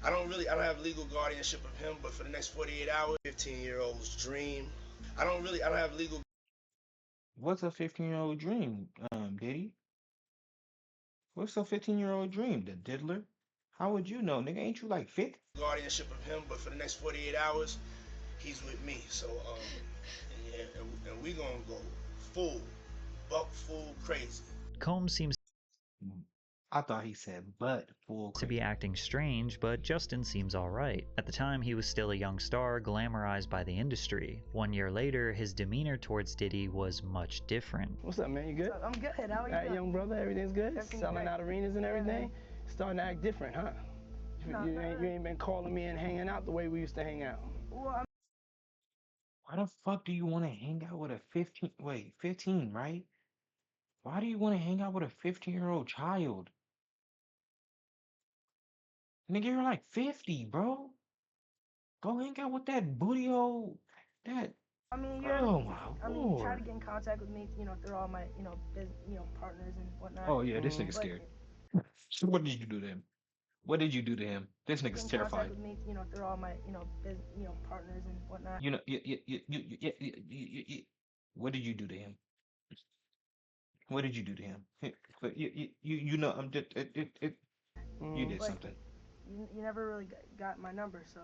I don't have legal guardianship of him, but for the next 48 hours, 15-year-old's dream. I don't have legal. What's a 15-year-old dream, Diddy? What's a 15-year-old dream? The diddler? How would you know, nigga? Ain't you like 50? Guardianship of him, but for the next 48 hours, he's with me. So, yeah, and we gonna go full crazy. Combs seems I thought he said butt full to be acting strange, but Justin seems alright. At the time, he was still a young star, glamorized by the industry. 1 year later, his demeanor towards Diddy was much different. What's up, man? You good? I'm good. How are you? All right, young brother, everything's good? Everything's Selling great. out arenas and everything? Starting to act different, huh? No, You ain't been calling me and hanging out the way we used to hang out. Well, Why the fuck do you want to hang out with a 15, right? Why do you want to hang out with a 15-year-old child? Nigga, you're like 50, bro. Go hang out with that booty hole. That. I mean, Oh my you try to lord. get in contact with me, through all my, partners and whatnot. Oh yeah, this nigga's But scared. So what did you do to him? What did you do to him? This get nigga's in terrified. contact with me, through all my, partners and whatnot. You know, what did you do to him? What did you do to him? You know, I'm just, you did But something. You never really got my number, so.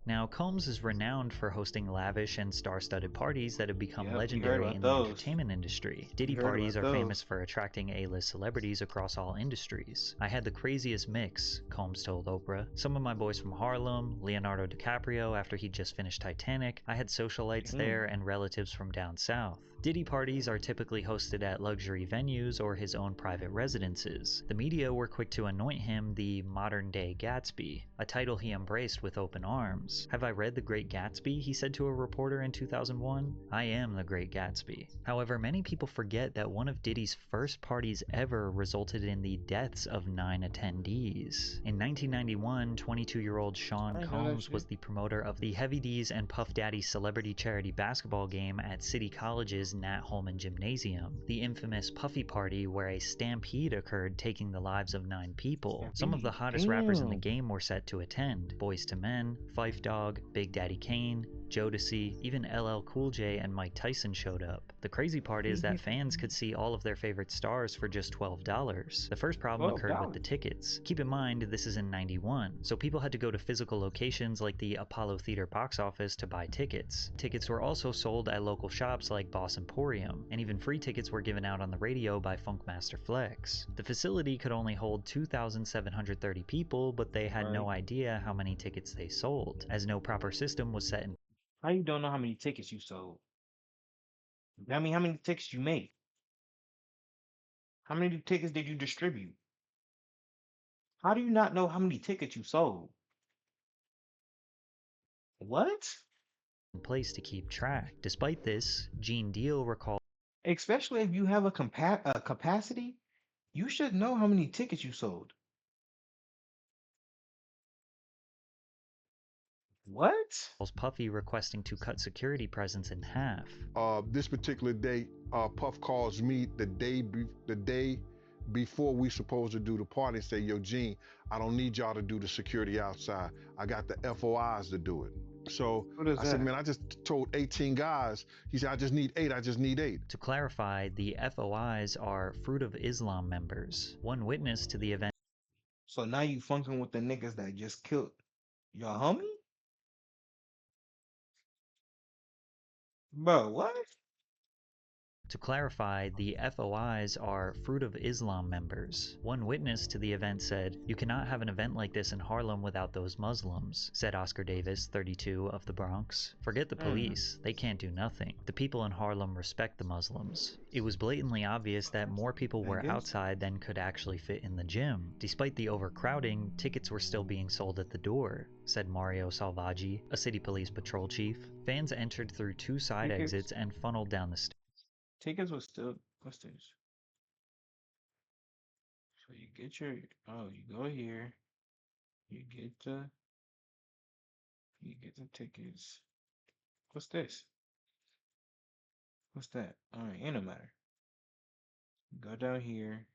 Now, Combs is renowned for hosting lavish and star-studded parties that have become Yep, we heard legendary about in the those. entertainment industry. Diddy heard parties are about those. famous for attracting A-list celebrities across all industries. I had the craziest mix, Combs told Oprah. Some of my boys from Harlem, Leonardo DiCaprio after he just finished Titanic, I had socialites there and relatives from down south. Diddy parties are typically hosted at luxury venues or his own private residences. The media were quick to anoint him the modern-day Gatsby, a title he embraced with open arms. "Have I read The Great Gatsby?" he said to a reporter in 2001. "I am the Great Gatsby." However, many people forget that one of Diddy's first parties ever resulted in the deaths of 9 attendees. In 1991, 22-year-old Sean Combs was the promoter of the Heavy D's and Puff Daddy celebrity charity basketball game at City College's Nat Holman Gymnasium, the infamous Puffy Party where a stampede occurred taking the lives of 9 people. Some of the hottest rappers in the game were set to attend: Boyz II Men, Phife Dawg, Big Daddy Kane, Jodeci, even LL Cool J and Mike Tyson showed up. The crazy part is that fans could see all of their favorite stars for just $12. The first problem occurred with the tickets. Keep in mind, this is in 91, so people had to go to physical locations like the Apollo Theater box office to buy tickets. Tickets were also sold at local shops like Boss Emporium, and even free tickets were given out on the radio by Funkmaster Flex. The facility could only hold 2,730 people, but they had no idea how many tickets they sold, as no proper system was set in. How you don't know how many tickets you sold? I mean, how many tickets you made? How many tickets did you distribute? How do you not know how many tickets you sold? What? Place to keep track. Despite this, Gene Deal recalled, Especially if you have a capacity, you should know how many tickets you sold. What? Puffy requesting to cut security presence in half. This particular day, Puff calls me the day before we supposed to do the party and say, yo, Gene, I don't need y'all to do the security outside. I got the FOIs to do it. So I said, man, I just told 18 guys. He said, I just need 8. I just need 8. To clarify, the FOIs are Fruit of Islam members. One witness to the event. So now you funking with the niggas that just killed your homie? Bro, what? To clarify, the FOIs are Fruit of Islam members. One witness to the event said, "You cannot have an event like this in Harlem without those Muslims," said Oscar Davis, 32, of the Bronx. "Forget the police, they can't do nothing. The people in Harlem respect the Muslims." It was blatantly obvious that more people were outside than could actually fit in the gym. Despite the overcrowding, tickets were still being sold at the door, said Mario Salvaggi, a city police patrol chief. Fans entered through 2 side exits and funneled down the stairs. Tickets was still, what's this? So you get your, you go here, you get the tickets. What's this? What's that? Alright, ain't no matter. Go down here.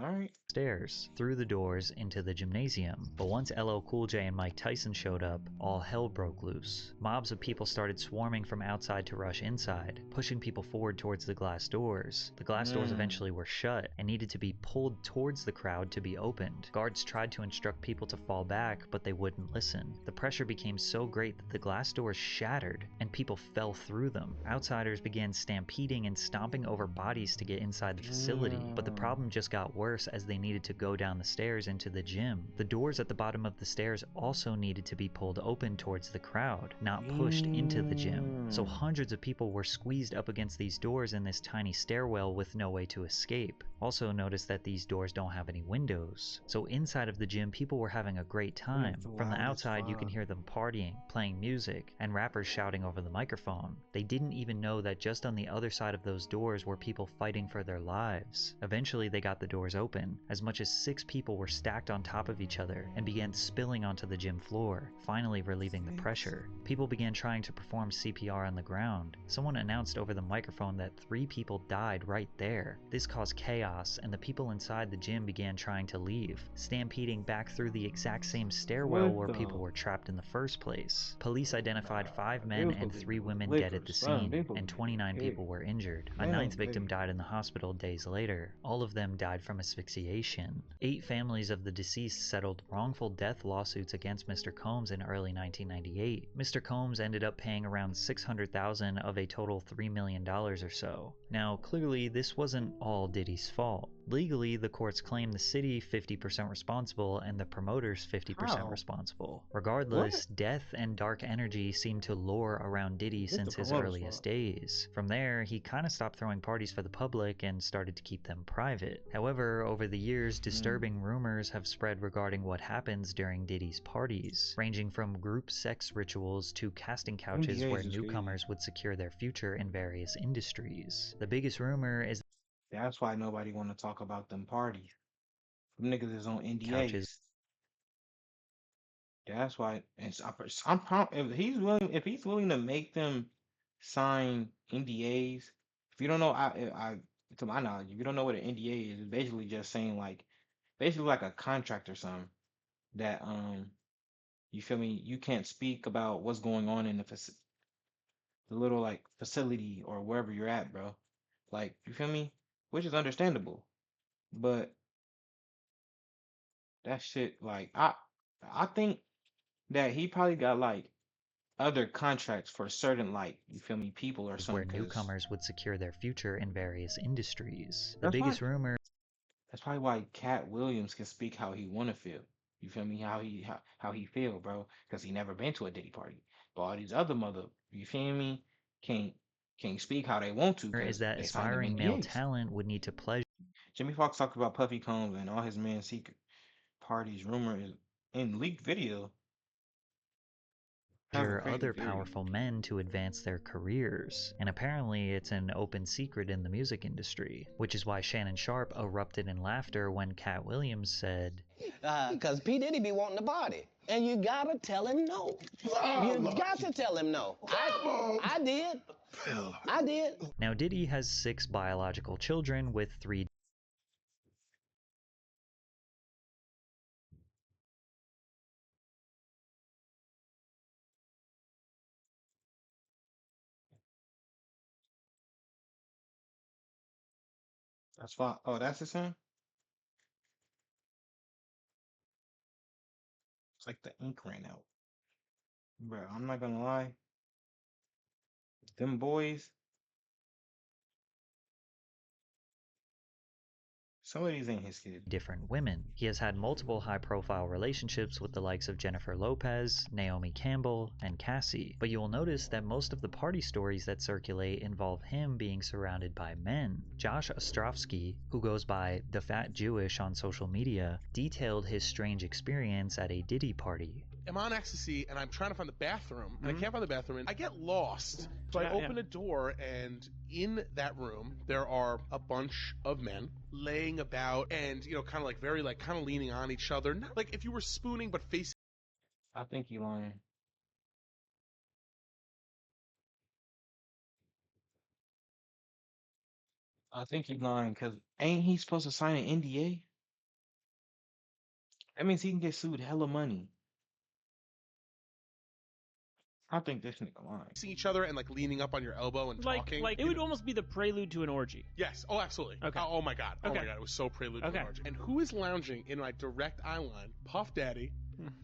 Alright. Stairs, through the doors, into the gymnasium. But once LL Cool J and Mike Tyson showed up, all hell broke loose. Mobs of people started swarming from outside to rush inside, pushing people forward towards the glass doors. The glass doors eventually were shut and needed to be pulled towards the crowd to be opened. Guards tried to instruct people to fall back, but they wouldn't listen. The pressure became so great that the glass doors shattered and people fell through them. Outsiders began stampeding and stomping over bodies to get inside the facility, but the problem just got worse as they needed to go down the stairs into the gym. The doors at the bottom of the stairs also needed to be pulled open towards the crowd, not pushed into the gym. So hundreds of people were squeezed up against these doors in this tiny stairwell with no way to escape. Also notice that these doors don't have any windows. So inside of the gym, people were having a great time. From the outside, you can hear them partying, playing music, and rappers shouting over the microphone. They didn't even know that just on the other side of those doors were people fighting for their lives. Eventually, they got the doors open. As much as 6 people were stacked on top of each other and began spilling onto the gym floor, finally relieving the pressure. People began trying to perform CPR on the ground. Someone announced over the microphone that 3 people died right there. This caused chaos, and the people inside the gym began trying to leave, stampeding back through the exact same stairwell where people were trapped in the first place. Police identified 5 men and 3 women dead at the scene, and 29 people were injured. A 9th victim died in the hospital days later. All of them died from asphyxiation. 8 families of the deceased settled wrongful death lawsuits against Mr. Combs in early 1998. Mr. Combs ended up paying around $600,000 of a total $3 million or so. Now, clearly, this wasn't all Diddy's fault. Legally, the courts claim the city 50% responsible and the promoters 50% responsible. Regardless, death and dark energy seemed to lure around Diddy since his earliest days. From there, he kinda stopped throwing parties for the public and started to keep them private. However, over the years, disturbing rumors have spread regarding what happens during Diddy's parties, ranging from group sex rituals to casting couches where newcomers would secure their future in various industries. The biggest rumor is that's why nobody want to talk about them parties. Them niggas is on NDAs. couches. That's why. And if he's willing to make them sign NDAs. If you don't know, to my knowledge, if you don't know what an NDA is, it's basically just saying basically like a contract or something that you feel me. You can't speak about what's going on in the the little like facility or wherever you're at, bro. Like, you feel me? Which is understandable. But that shit, like, I think that he probably got like other contracts for certain, like, you feel me, people or where something. 'Cause newcomers would secure their future in various industries. The that's biggest why rumor that's probably why Cat Williams can speak how he wanna feel. You feel me? How he feel, bro? Because he never been to a Diddy party. But all these other you feel me, can't can't speak how they want to is because that they signed them aspiring male NDAs. talent would need to pledge Jimmy Fox talked about Puffy Combs and all his men secret parties. Rumor is in leaked video. Have a crazy other theory. powerful men to advance their careers. And apparently it's an open secret in the music industry, which is why Shannon Sharp erupted in laughter when Cat Williams said, Because P. Diddy be wanting to party. And you gotta tell him no. You got to tell him no. I did. I did. Now Diddy has 6 biological children with 3 That's fine. Oh, that's his son? It's like the ink ran out. Bro, I'm not gonna lie. Them boys, some of these ain't his kids. different women. He has had multiple high-profile relationships with the likes of Jennifer Lopez, Naomi Campbell, and Cassie, but you will notice that most of the party stories that circulate involve him being surrounded by men. Josh Ostrovsky, who goes by The Fat Jewish on social media, detailed his strange experience at a Diddy party. I'm on ecstasy and I'm trying to find the bathroom and I can't find the bathroom and I get lost. So I open a door and in that room there are a bunch of men laying about and kind of like very like kind of leaning on each other. Not like if you were spooning but facing. I think he lying. I think he's lying because ain't he supposed to sign an NDA? That means he can get sued hella money. I think this nigga lying. Facing each other and like leaning up on your elbow and talking. Like it would almost be the prelude to an orgy. Yes. Oh, absolutely. Okay. Oh my god. Oh Okay. my god. It was so prelude to Okay. an orgy. And who is lounging in my direct eye line? Puff Daddy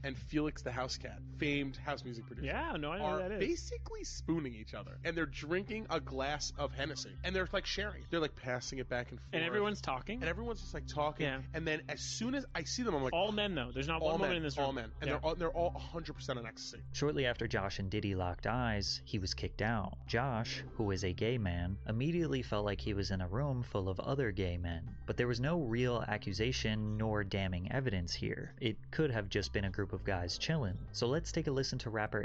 and Felix the House Cat, famed house music producer. Yeah, no, I know are who that is. basically spooning each other, and they're drinking a glass of Hennessy, and they're like sharing. They're like passing it back and forth. And everyone's talking. And everyone's just like talking. Yeah. And then as soon as I see them, I'm like, all men though. There's not all one men, woman in this room. all men, and Yeah. they're all 100% on ecstasy. Shortly after Josh and Diddy locked eyes, he was kicked out. Josh, who is a gay man, immediately felt like he was in a room full of other gay men. But there was no real accusation nor damning evidence here. It could have just been a group of guys chillin'. So let's take a listen to rapper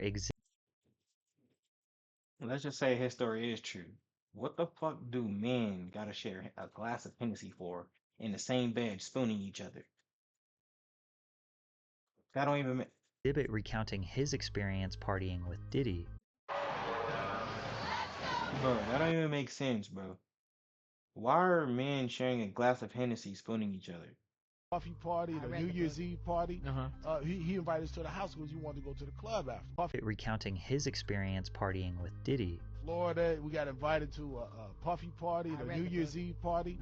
Let's just say his story is true. What the fuck do men gotta share a glass of Hennessy for in the same bed, spooning each other? That don't even make. Exhibit recounting his experience partying with Diddy. Bro, that don't even make sense, bro. Why are men sharing a glass of Hennessy, spooning each other? Puffy party, the New Year's Eve party. He invited us to the house because he wanted to go to the club after. Puffy, Recounting his experience partying with Diddy. Florida, we got invited to a Puffy party, the New Year's Eve party.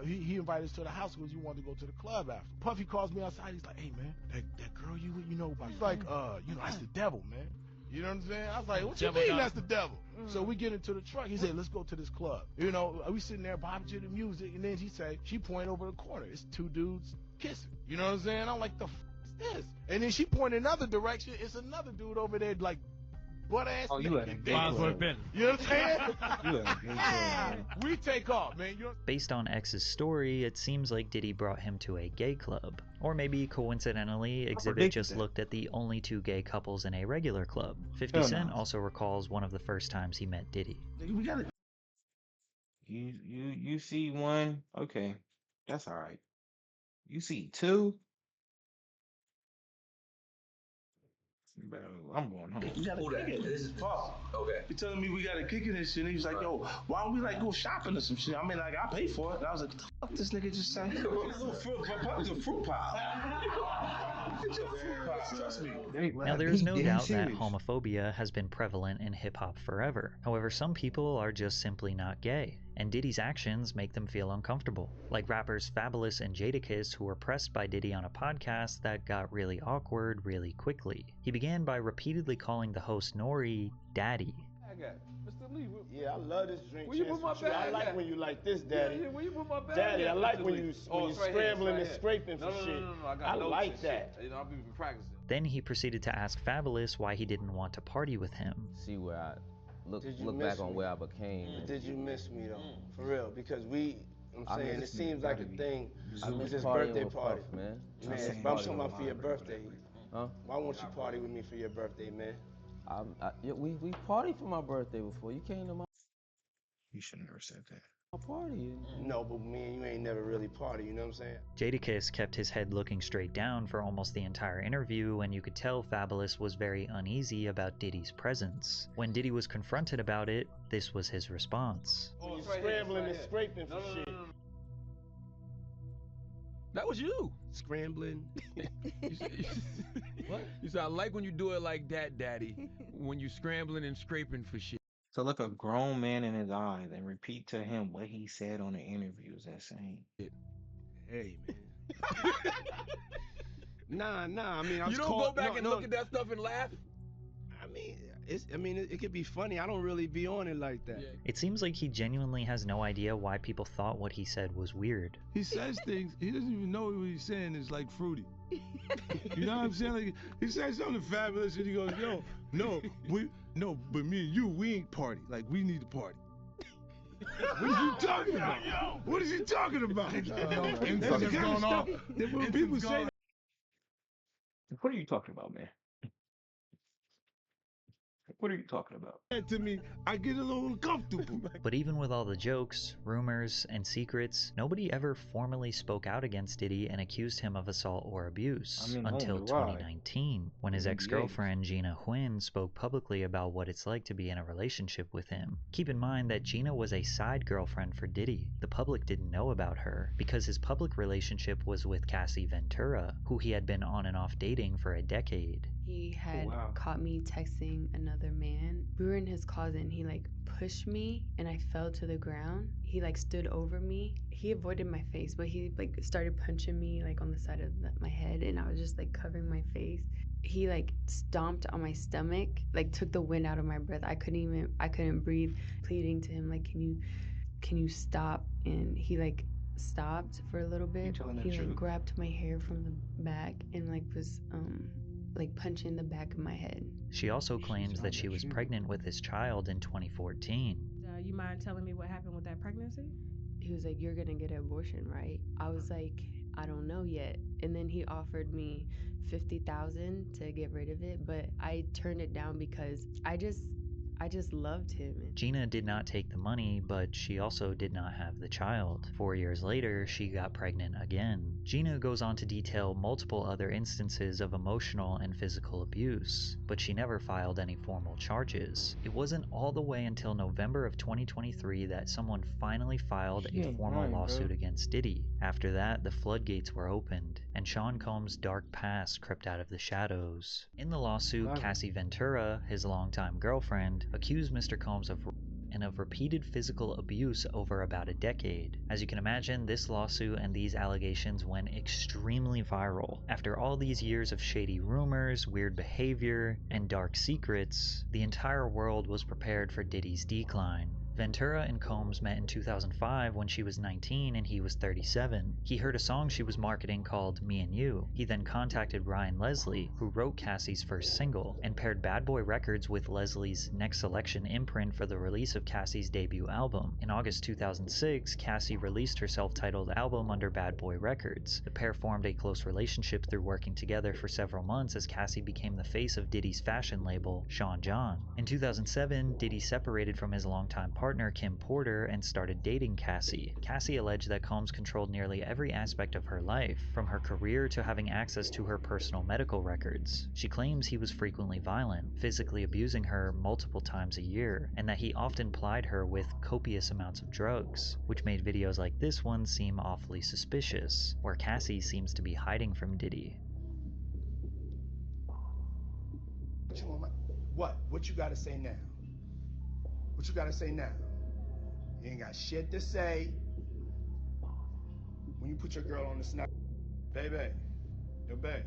He invited us to the house because he wanted to go to the club after. Puffy calls me outside. He's like, "Hey man, that girl you know about?" He's like, that's the devil, man. You know what I'm saying? I was like, "What you mean that's the devil?" So we get into the truck. He said, "Let's go to this club." We sitting there bobbing to the music, and then she point over the corner. It's 2 dudes kissing. You know what I'm saying? I'm like, "The f is this?" And then she point another direction. It's another dude over there, like butt ass. Oh, you at a gay club. You know what I'm saying? You at a gay club, man. We take off, man. Based on X's story, it seems like Diddy brought him to a gay club. Or maybe coincidentally, Exhibit just looked at the only 2 gay couples in a regular club. 50 Hell Cent no. also recalls one of the first times he met Diddy. We gotta. You see one, okay, that's all right. You see 2, bro, I'm going home. We gotta kick it. This is Puff. Okay. He telling me we gotta kick it and shit. And he was like, "Yo, why don't we like go shopping or some shit?" I mean, like I pay for it. And I was like, "What the Fuck this nigga just saying. It's a fruit pie. It's a fruit pie. Trust me. Now, there is no doubt that homophobia has been prevalent in hip-hop forever. However, some people are just simply not gay, and Diddy's actions make them feel uncomfortable. Like rappers Fabulous and Jadakiss, who were pressed by Diddy on a podcast that got really awkward really quickly. He began by repeatedly calling the host Nori Daddy. Mr. Lee, Yeah, I love this drink. where you put my bag I like at? when you like this, Daddy. Yeah, where you put my bag Daddy, at, I like Mr. when Lee? you It's scrambling right and here. scraping for shit. No, I got I notes like and that. shit. You know, I've been practicing. Then he proceeded to ask Fabulous why he didn't want to party with him. See where I look Did you look miss back on me? where I became. Did you miss me though? For real, because I'm saying it seems like a thing. I It's miss his partying birthday with party, Puff, man. Man, but I'm talking about for your birthday. Huh? Why won't you party with me for your birthday, man? We partied for my birthday before. You came to my You should have never said that. party. No, but me and you ain't never really party. You know what I'm saying? Jadakiss kept his head looking straight down for almost the entire interview, and you could tell Fabulous was very uneasy about Diddy's presence. When Diddy was confronted about it, this was his response. When you scrambling and scraping for shit. That was you. Scrambling. What? You said, I like when you do it like that, Daddy. When you scrambling and scraping for shit. So look a grown man in his eyes and repeat to him what he said on the interview. Is that saying? Hey, man. Nah. I mean, I was You don't caught, go back and look at that stuff and laugh? It could be funny. I don't really be on it like that. It seems like he genuinely has no idea why people thought what he said was weird. He says things, he doesn't even know what he's saying is like fruity. You know what I'm saying? Like, he says something fabulous and he goes, but me and you, we ain't party. Like, we need to party. What is he talking about? What is he talking about? That's just going on. When people say What are you talking about, man? What are you talking about? that to me, I get a little uncomfortable. But even with all the jokes, rumors, and secrets, nobody ever formally spoke out against Diddy and accused him of assault or abuse until 2019, when his ex-girlfriend Gina Huynh spoke publicly about what it's like to be in a relationship with him. Keep in mind that Gina was a side girlfriend for Diddy. The public didn't know about her because his public relationship was with Cassie Ventura, who he had been on and off dating for a decade. He had caught me texting another man. We were in his closet and he pushed me and I fell to the ground. He stood over me. He avoided my face, but he started punching me on the side of my head, and I was just covering my face. He stomped on my stomach, took the wind out of my breath. I couldn't breathe, pleading to him can you stop? And he stopped for a little bit. He grabbed my hair from the back and was punching the back of my head. She also claims that she was pregnant with his child in 2014. You mind telling me what happened with that pregnancy? He was you're gonna get an abortion, right? I was I don't know yet. And then he offered me $50,000 to get rid of it, but I turned it down because I just loved him. Gina did not take the money, but she also did not have the child. 4 years later, she got pregnant again. Gina goes on to detail multiple other instances of emotional and physical abuse, but she never filed any formal charges. It wasn't all the way until November of 2023 that someone finally filed a formal lawsuit against Diddy. After that, the floodgates were opened, and Sean Combs' dark past crept out of the shadows. In the lawsuit, Cassie Ventura, his longtime girlfriend, accused Mr. Combs of repeated physical abuse over about a decade. As you can imagine, this lawsuit and these allegations went extremely viral. After all these years of shady rumors, weird behavior, and dark secrets, the entire world was prepared for Diddy's decline. Ventura and Combs met in 2005 when she was 19 and he was 37. He heard a song she was marketing called Me and You. He then contacted Ryan Leslie, who wrote Cassie's first single, and paired Bad Boy Records with Leslie's Next Selection imprint for the release of Cassie's debut album. In August 2006, Cassie released her self-titled album under Bad Boy Records. The pair formed a close relationship through working together for several months as Cassie became the face of Diddy's fashion label, Sean John. In 2007, Diddy separated from his longtime partner partner Kim Porter and started dating Cassie. Cassie alleged that Combs controlled nearly every aspect of her life, from her career to having access to her personal medical records. She claims he was frequently violent, physically abusing her multiple times a year, and that he often plied her with copious amounts of drugs, which made videos like this one seem awfully suspicious, where Cassie seems to be hiding from Diddy. What? What you gotta say now? What you gotta say now? You ain't got shit to say. When you put your girl on the snap, baby, yo, babe.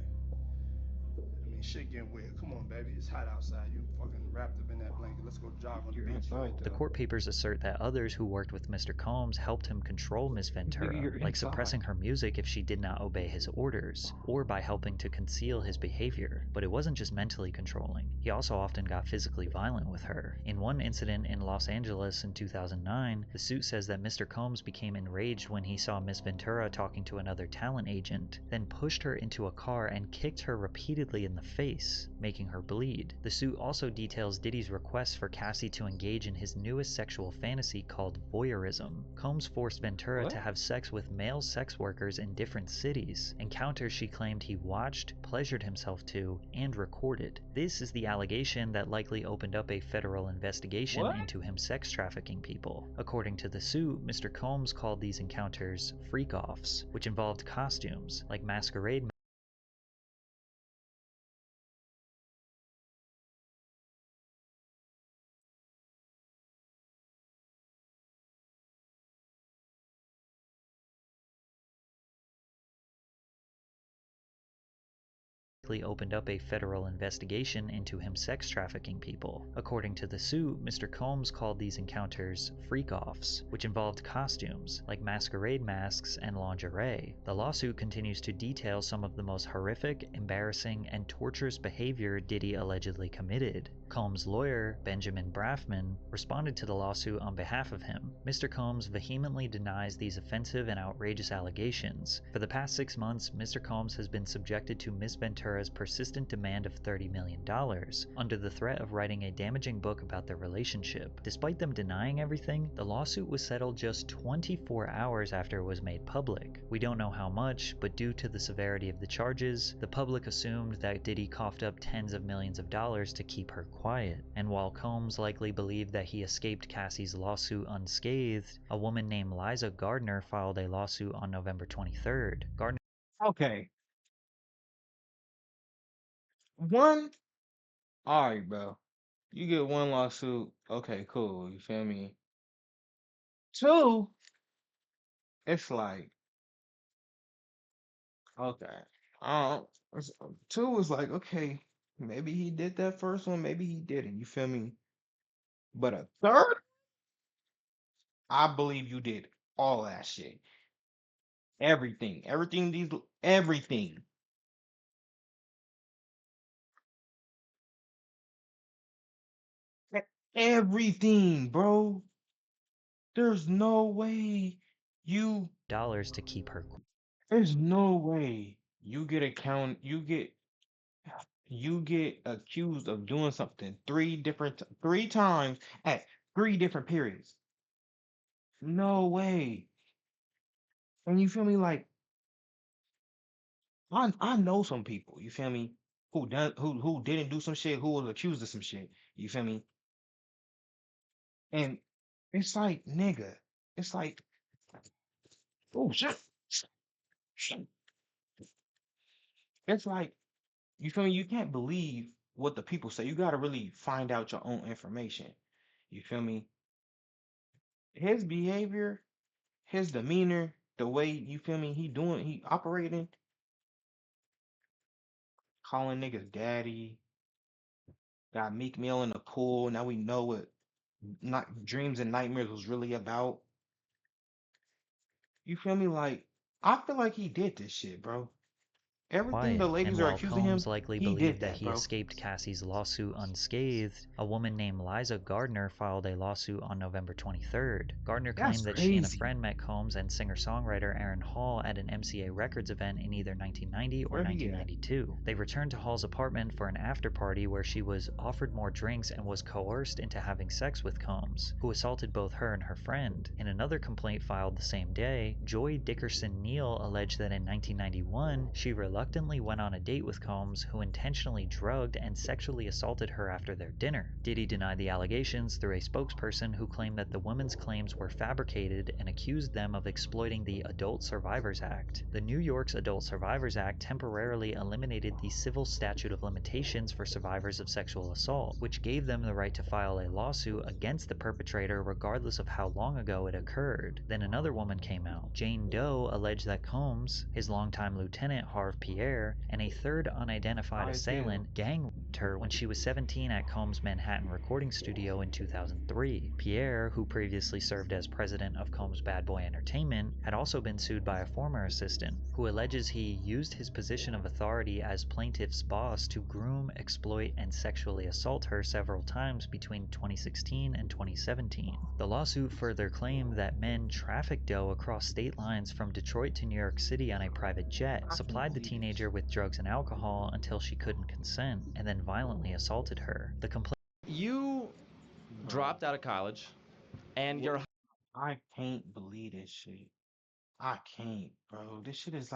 I mean, shit getting weird. Come on, baby. It's hot outside. You fucking wrapped up in that blanket. Let's go jog on the beach. The court papers assert that others who worked with Mr. Combs helped him control Miss Ventura, like suppressing her music if she did not obey his orders, or by helping to conceal his behavior. But it wasn't just mentally controlling. He also often got physically violent with her. In one incident in Los Angeles in 2009, the suit says that Mr. Combs became enraged when he saw Miss Ventura talking to another talent agent, then pushed her into a car and kicked her repeatedly in the face, making her bleed. The suit also details Diddy's request for Cassie to engage in his newest sexual fantasy called voyeurism. Combs forced Ventura to have sex with male sex workers in different cities, encounters she claimed he watched, pleasured himself to, and recorded. This is the allegation that likely opened up a federal investigation into him sex trafficking people. According to the suit, Mr. Combs called these encounters freak-offs, which involved costumes, like masquerade opened up a federal investigation into him sex trafficking people. According to the suit, Mr. Combs called these encounters freak-offs, which involved costumes, like masquerade masks and lingerie. The lawsuit continues to detail some of the most horrific, embarrassing, and torturous behavior Diddy allegedly committed. Combs' lawyer, Benjamin Brafman, responded to the lawsuit on behalf of him. Mr. Combs vehemently denies these offensive and outrageous allegations. For the past 6 months, Mr. Combs has been subjected to Miss Ventura's persistent demand of $30 million, under the threat of writing a damaging book about their relationship. Despite them denying everything, the lawsuit was settled just 24 hours after it was made public. We don't know how much, but due to the severity of the charges, the public assumed that Diddy coughed up tens of millions of dollars to keep her quiet. And while Combs likely believed that he escaped Cassie's lawsuit unscathed, a woman named Liza Gardner filed a lawsuit on November 23rd. Gardner Okay. One, all right, bro. You get one lawsuit. Okay, cool. You feel me? Two, it's like, okay. Two is like, okay, maybe he did that first one, maybe he didn't. You feel me? But a third, I believe you did all that shit. Everything. Everything, bro. There's no way you dollars to keep her. There's no way you get accused of doing something three times at three different periods. No way. And you feel me? Like I know some people, you feel me, who didn't do some shit, who was accused of some shit. You feel me? And it's like, nigga, it's like, oh shit. It's like, you feel me? You can't believe what the people say. You gotta really find out your own information. You feel me? His behavior, his demeanor, the way you feel me, he operating, calling niggas daddy, got Meek Mill in the pool. Now we know what not dreams and nightmares was really about. You feel me? Like, I feel like he did this shit, bro. Everything the quiet, ladies and are while accusing him, Combs likely he believed did that that, he bro. escaped Cassie's lawsuit unscathed, a woman named Liza Gardner filed a lawsuit on November 23rd. Gardner That's claimed that she and a crazy. friend met Combs and singer-songwriter Aaron Hall at an MCA Records event in either 1990 or Where he at? 1992. They returned to Hall's apartment for an after-party where she was offered more drinks and was coerced into having sex with Combs, who assaulted both her and her friend. In another complaint filed the same day, Joy Dickerson Neal alleged that in 1991, she reluctantly went on a date with Combs, who intentionally drugged and sexually assaulted her after their dinner. Diddy denied the allegations through a spokesperson who claimed that the women's claims were fabricated and accused them of exploiting the Adult Survivors Act. The New York's Adult Survivors Act temporarily eliminated the civil statute of limitations for survivors of sexual assault, which gave them the right to file a lawsuit against the perpetrator regardless of how long ago it occurred. Then another woman came out. Jane Doe alleged that Combs, his longtime lieutenant Harve Pierre, and a third unidentified assailant gang raped her when she was 17 at Combs' Manhattan recording studio in 2003. Pierre, who previously served as president of Combs Bad Boy Entertainment, had also been sued by a former assistant, who alleges he used his position of authority as plaintiff's boss to groom, exploit, and sexually assault her several times between 2016 and 2017. The lawsuit further claimed that men trafficked Doe across state lines from Detroit to New York City on a private jet, supplied the teenager with drugs and alcohol until she couldn't consent, and then violently assaulted her. The complaint You dropped out of college, and you're I can't believe this shit. I can't, bro. This shit is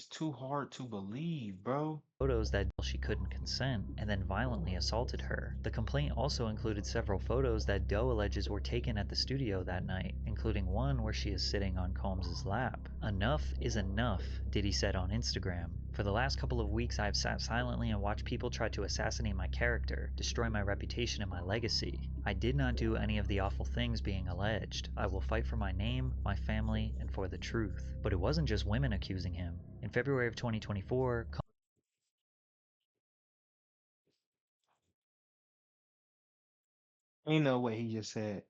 too hard to believe, bro. photos that she couldn't consent and then violently assaulted her. The complaint also included several photos that Doe alleges were taken at the studio that night, including one where she is sitting on Combs' lap. Enough is enough, Diddy said on Instagram. For the last couple of weeks, I have sat silently and watched people try to assassinate my character, destroy my reputation and my legacy. I did not do any of the awful things being alleged. I will fight for my name, my family, and for the truth. But it wasn't just women accusing him. In February of 2024, Ain't no way he just said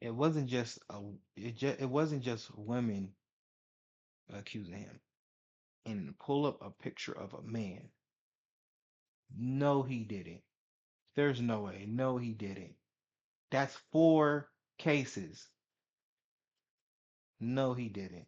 it wasn't just it wasn't just women accusing him. And pull up a picture of a man. No, he didn't. There's no way. No, he didn't. That's 4 cases. No, he didn't.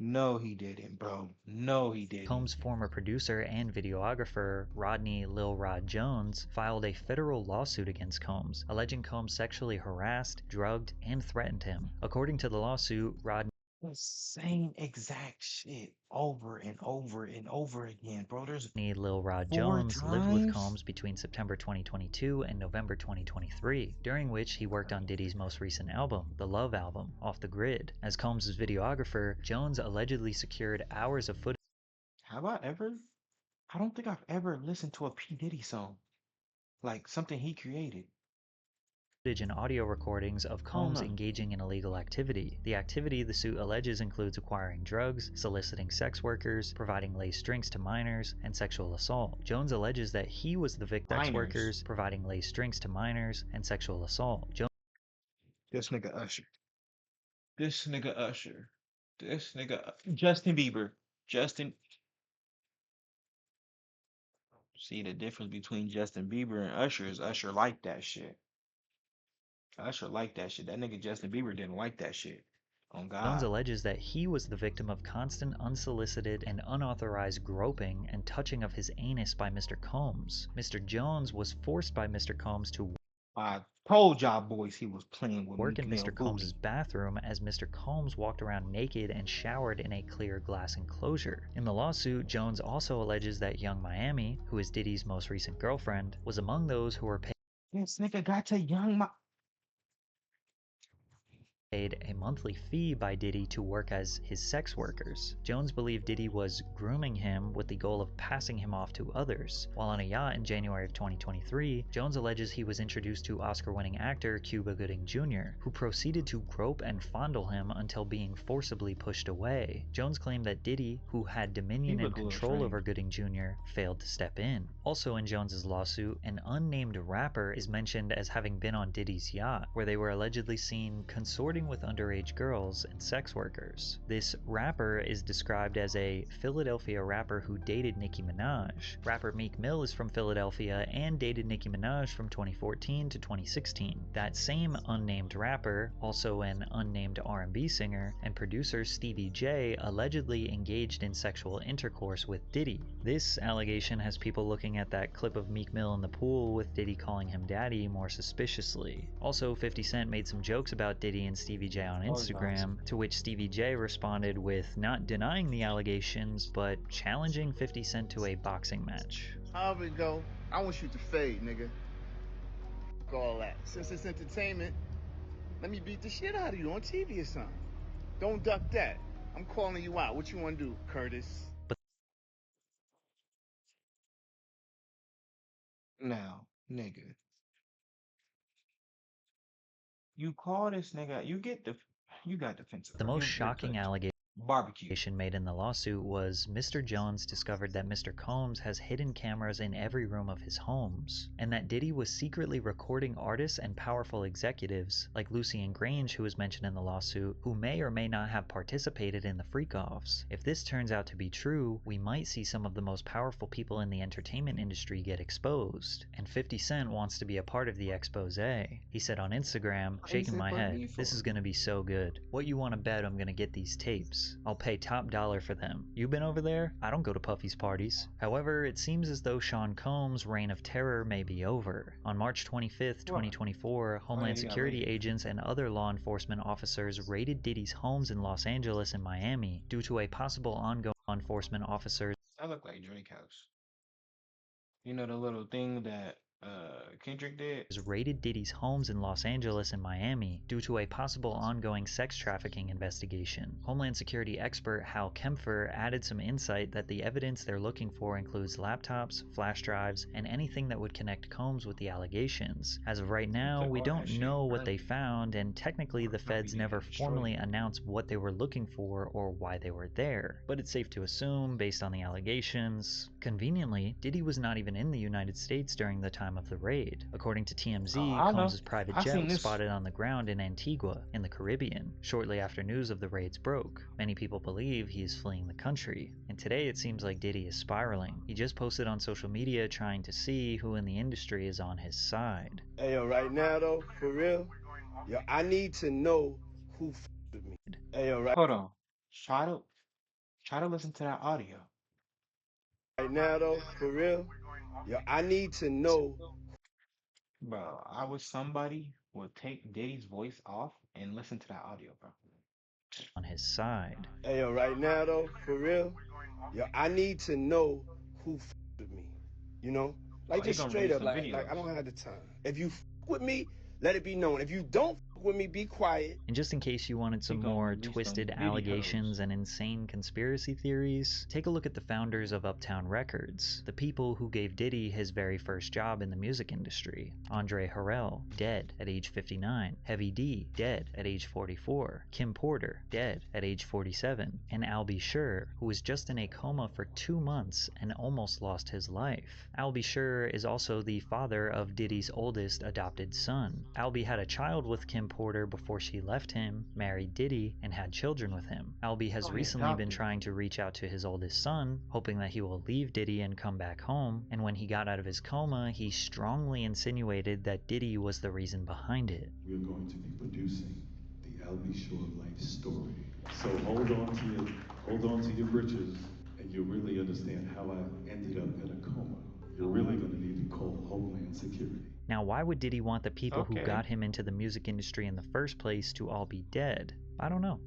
No, he didn't, bro. No, he didn't. Combs' former producer and videographer, Rodney Lil Rod Jones, filed a federal lawsuit against Combs, alleging Combs sexually harassed, drugged, and threatened him. According to the lawsuit, Rodney The same exact shit over and over and over again, bro. There's Lil Rod 4 Jones lived with times. Combs between September 2022 and November 2023, during which he worked on Diddy's most recent album, the Love Album, Off the Grid. As Combs' videographer, Jones allegedly secured hours of footage. Have I ever? I don't think I've ever listened to a P. Diddy song. Like something he created. And audio recordings of Combs engaging in illegal activity. The activity the suit alleges includes acquiring drugs, soliciting sex workers, providing laced drinks to minors, and sexual assault. Jones alleges that he was the victim of sex workers, providing laced drinks to minors, and sexual assault. This nigga Usher. This nigga Usher. This nigga Justin Bieber. Justin. See, the difference between Justin Bieber and Usher is Usher liked that shit. Usher liked that shit. That nigga Justin Bieber didn't like that shit. On God. Jones alleges that he was the victim of constant unsolicited and unauthorized groping and touching of his anus by Mr. Combs. Mr. Jones was forced by Mr. Combs to I told y'all boys he was playing with work in Meek Mill Mr. Combs' booty. bathroom as Mr. Combs walked around naked and showered in a clear glass enclosure. In the lawsuit, Jones also alleges that Young Miami, who is Diddy's most recent girlfriend, was among those who were paid This nigga got to Young Miami. paid a monthly fee by Diddy to work as his sex workers. Jones believed Diddy was grooming him with the goal of passing him off to others. While on a yacht in January of 2023, Jones alleges he was introduced to Oscar-winning actor Cuba Gooding Jr., who proceeded to grope and fondle him until being forcibly pushed away. Jones claimed that Diddy, who had dominion and control over Gooding Jr., failed to step in. Also in Jones's lawsuit, an unnamed rapper is mentioned as having been on Diddy's yacht, where they were allegedly seen consorting flirting with underage girls and sex workers. This rapper is described as a Philadelphia rapper who dated Nicki Minaj. Rapper Meek Mill is from Philadelphia and dated Nicki Minaj from 2014 to 2016. That same unnamed rapper, also an unnamed R&B singer, and producer Stevie J allegedly engaged in sexual intercourse with Diddy. This allegation has people looking at that clip of Meek Mill in the pool with Diddy calling him daddy more suspiciously. Also, 50 Cent made some jokes about Diddy and Stevie J on Instagram, to which Stevie J responded with not denying the allegations, but challenging 50 Cent to a boxing match. However it go, I want you to fade, nigga. Fuck all that. Since it's entertainment, let me beat the shit out of you on TV or something. Don't duck that. I'm calling you out. What you want to do, Curtis? Now, nigga, you call this nigga, you got defensive. The most shocking allegation barbecue made in the lawsuit was Mr. Jones discovered that Mr. Combs has hidden cameras in every room of his homes, and that Diddy was secretly recording artists and powerful executives like Lucian Grange, who was mentioned in the lawsuit, who may or may not have participated in the freak-offs. If this turns out to be true, we might see some of the most powerful people in the entertainment industry get exposed, and 50 Cent wants to be a part of the expose. He said on Instagram, shaking my head, "This is gonna be so good. What you wanna bet I'm gonna get these tapes? I'll pay top dollar for them. You been over there? I don't go to Puffy's parties." However, it seems as though Sean Combs' reign of terror may be over. On March 25th, 2024, Homeland Security agents and other law enforcement officers raided Diddy's homes in Los Angeles and Miami due to a possible ongoing law enforcement officers. That look like Drake House. You know the little thing that Kendrick did? Raided Diddy's homes in Los Angeles and Miami due to a possible ongoing sex trafficking investigation. Homeland Security expert Hal Kempfer added some insight that the evidence they're looking for includes laptops, flash drives, and anything that would connect Combs with the allegations. As of right now, we don't know what they found, and technically the feds never formally announced what they were looking for or why they were there. But it's safe to assume, based on the allegations, conveniently, Diddy was not even in the United States during the time of the raid. According to TMZ, Combs' private jet was spotted on the ground in Antigua, in the Caribbean, shortly after news of the raids broke. Many people believe he is fleeing the country, and today it seems like Diddy is spiraling. He just posted on social media trying to see who in the industry is on his side. Hey, yo, right now, though, for real, yo, I need to know who with me. Hey, yo, right. Hold on. Try to listen to that audio. Right now, though, for real, yo, I need to know. Bro, I wish somebody would take Diddy's voice off and listen to that audio, bro. On his side. Hey, yo, right now, though, for real, yo, I need to know who with me. You know? Like, just straight up, like I don't have the time. If you with me, let it be known. If you don't with me, be quiet. And just in case you wanted some more twisted allegations and insane conspiracy theories, take a look at the founders of Uptown Records, the people who gave Diddy his very first job in the music industry. Andre Harrell, dead at age 59. Heavy D, dead at age 44. Kim Porter, dead at age 47. And Albie Schur, who was just in a coma for 2 months and almost lost his life. Albie Schur is also the father of Diddy's oldest adopted son. Albie had a child with Kim Porter before she left him, married Diddy, and had children with him. Albie has recently been trying to reach out to his oldest son, hoping that he will leave Diddy and come back home, and when he got out of his coma, he strongly insinuated that Diddy was the reason behind it. We're going to be producing the Albie Schur life story. So hold on to your britches, and you'll really understand how I ended up in a coma. You're really going to need to call Homeland Security. Now, why would Diddy want the people who got him into the music industry in the first place to all be dead? I don't know.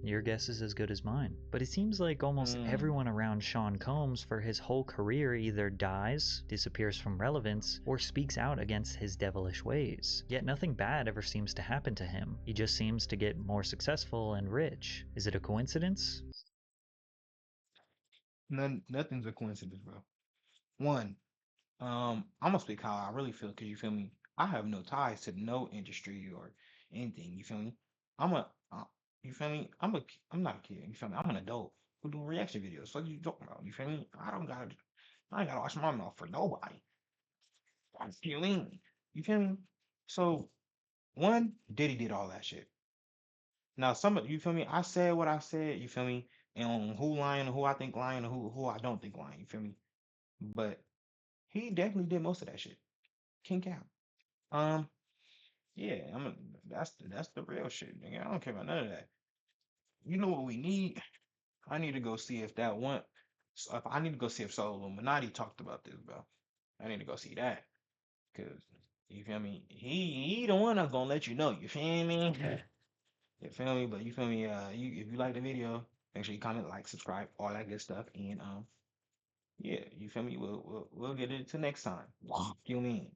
Your guess is as good as mine. But it seems like almost everyone around Sean Combs for his whole career either dies, disappears from relevance, or speaks out against his devilish ways. Yet nothing bad ever seems to happen to him. He just seems to get more successful and rich. Is it a coincidence? Nothing's a coincidence, bro. One, I'm gonna speak how I really feel, cause you feel me. I have no ties to no industry or anything. You feel me? You feel me? I'm not a kid. You feel me? I'm an adult who do reaction videos. What you talking about? You feel me? I ain't gotta wash my mouth for nobody. I'm feeling. You feel me? So, one, Diddy did all that shit. Now, you feel me? I said what I said, you feel me? And on who lying, and who I think lying, and who I don't think lying, you feel me? But he definitely did most of that shit. King Cow. Um, yeah, that's the real shit, nigga. I don't care about none of that. You know what we need? I need to go see if that one. So if I need to go see if Soul Illuminati talked about this, bro. I need to go see that, cause you feel me? He the one that's gonna let you know. You feel me? You feel me? But you feel me? You if you like the video, make sure you comment, like, subscribe, all that good stuff, and yeah, you feel me? We'll get it to next time. You feel me?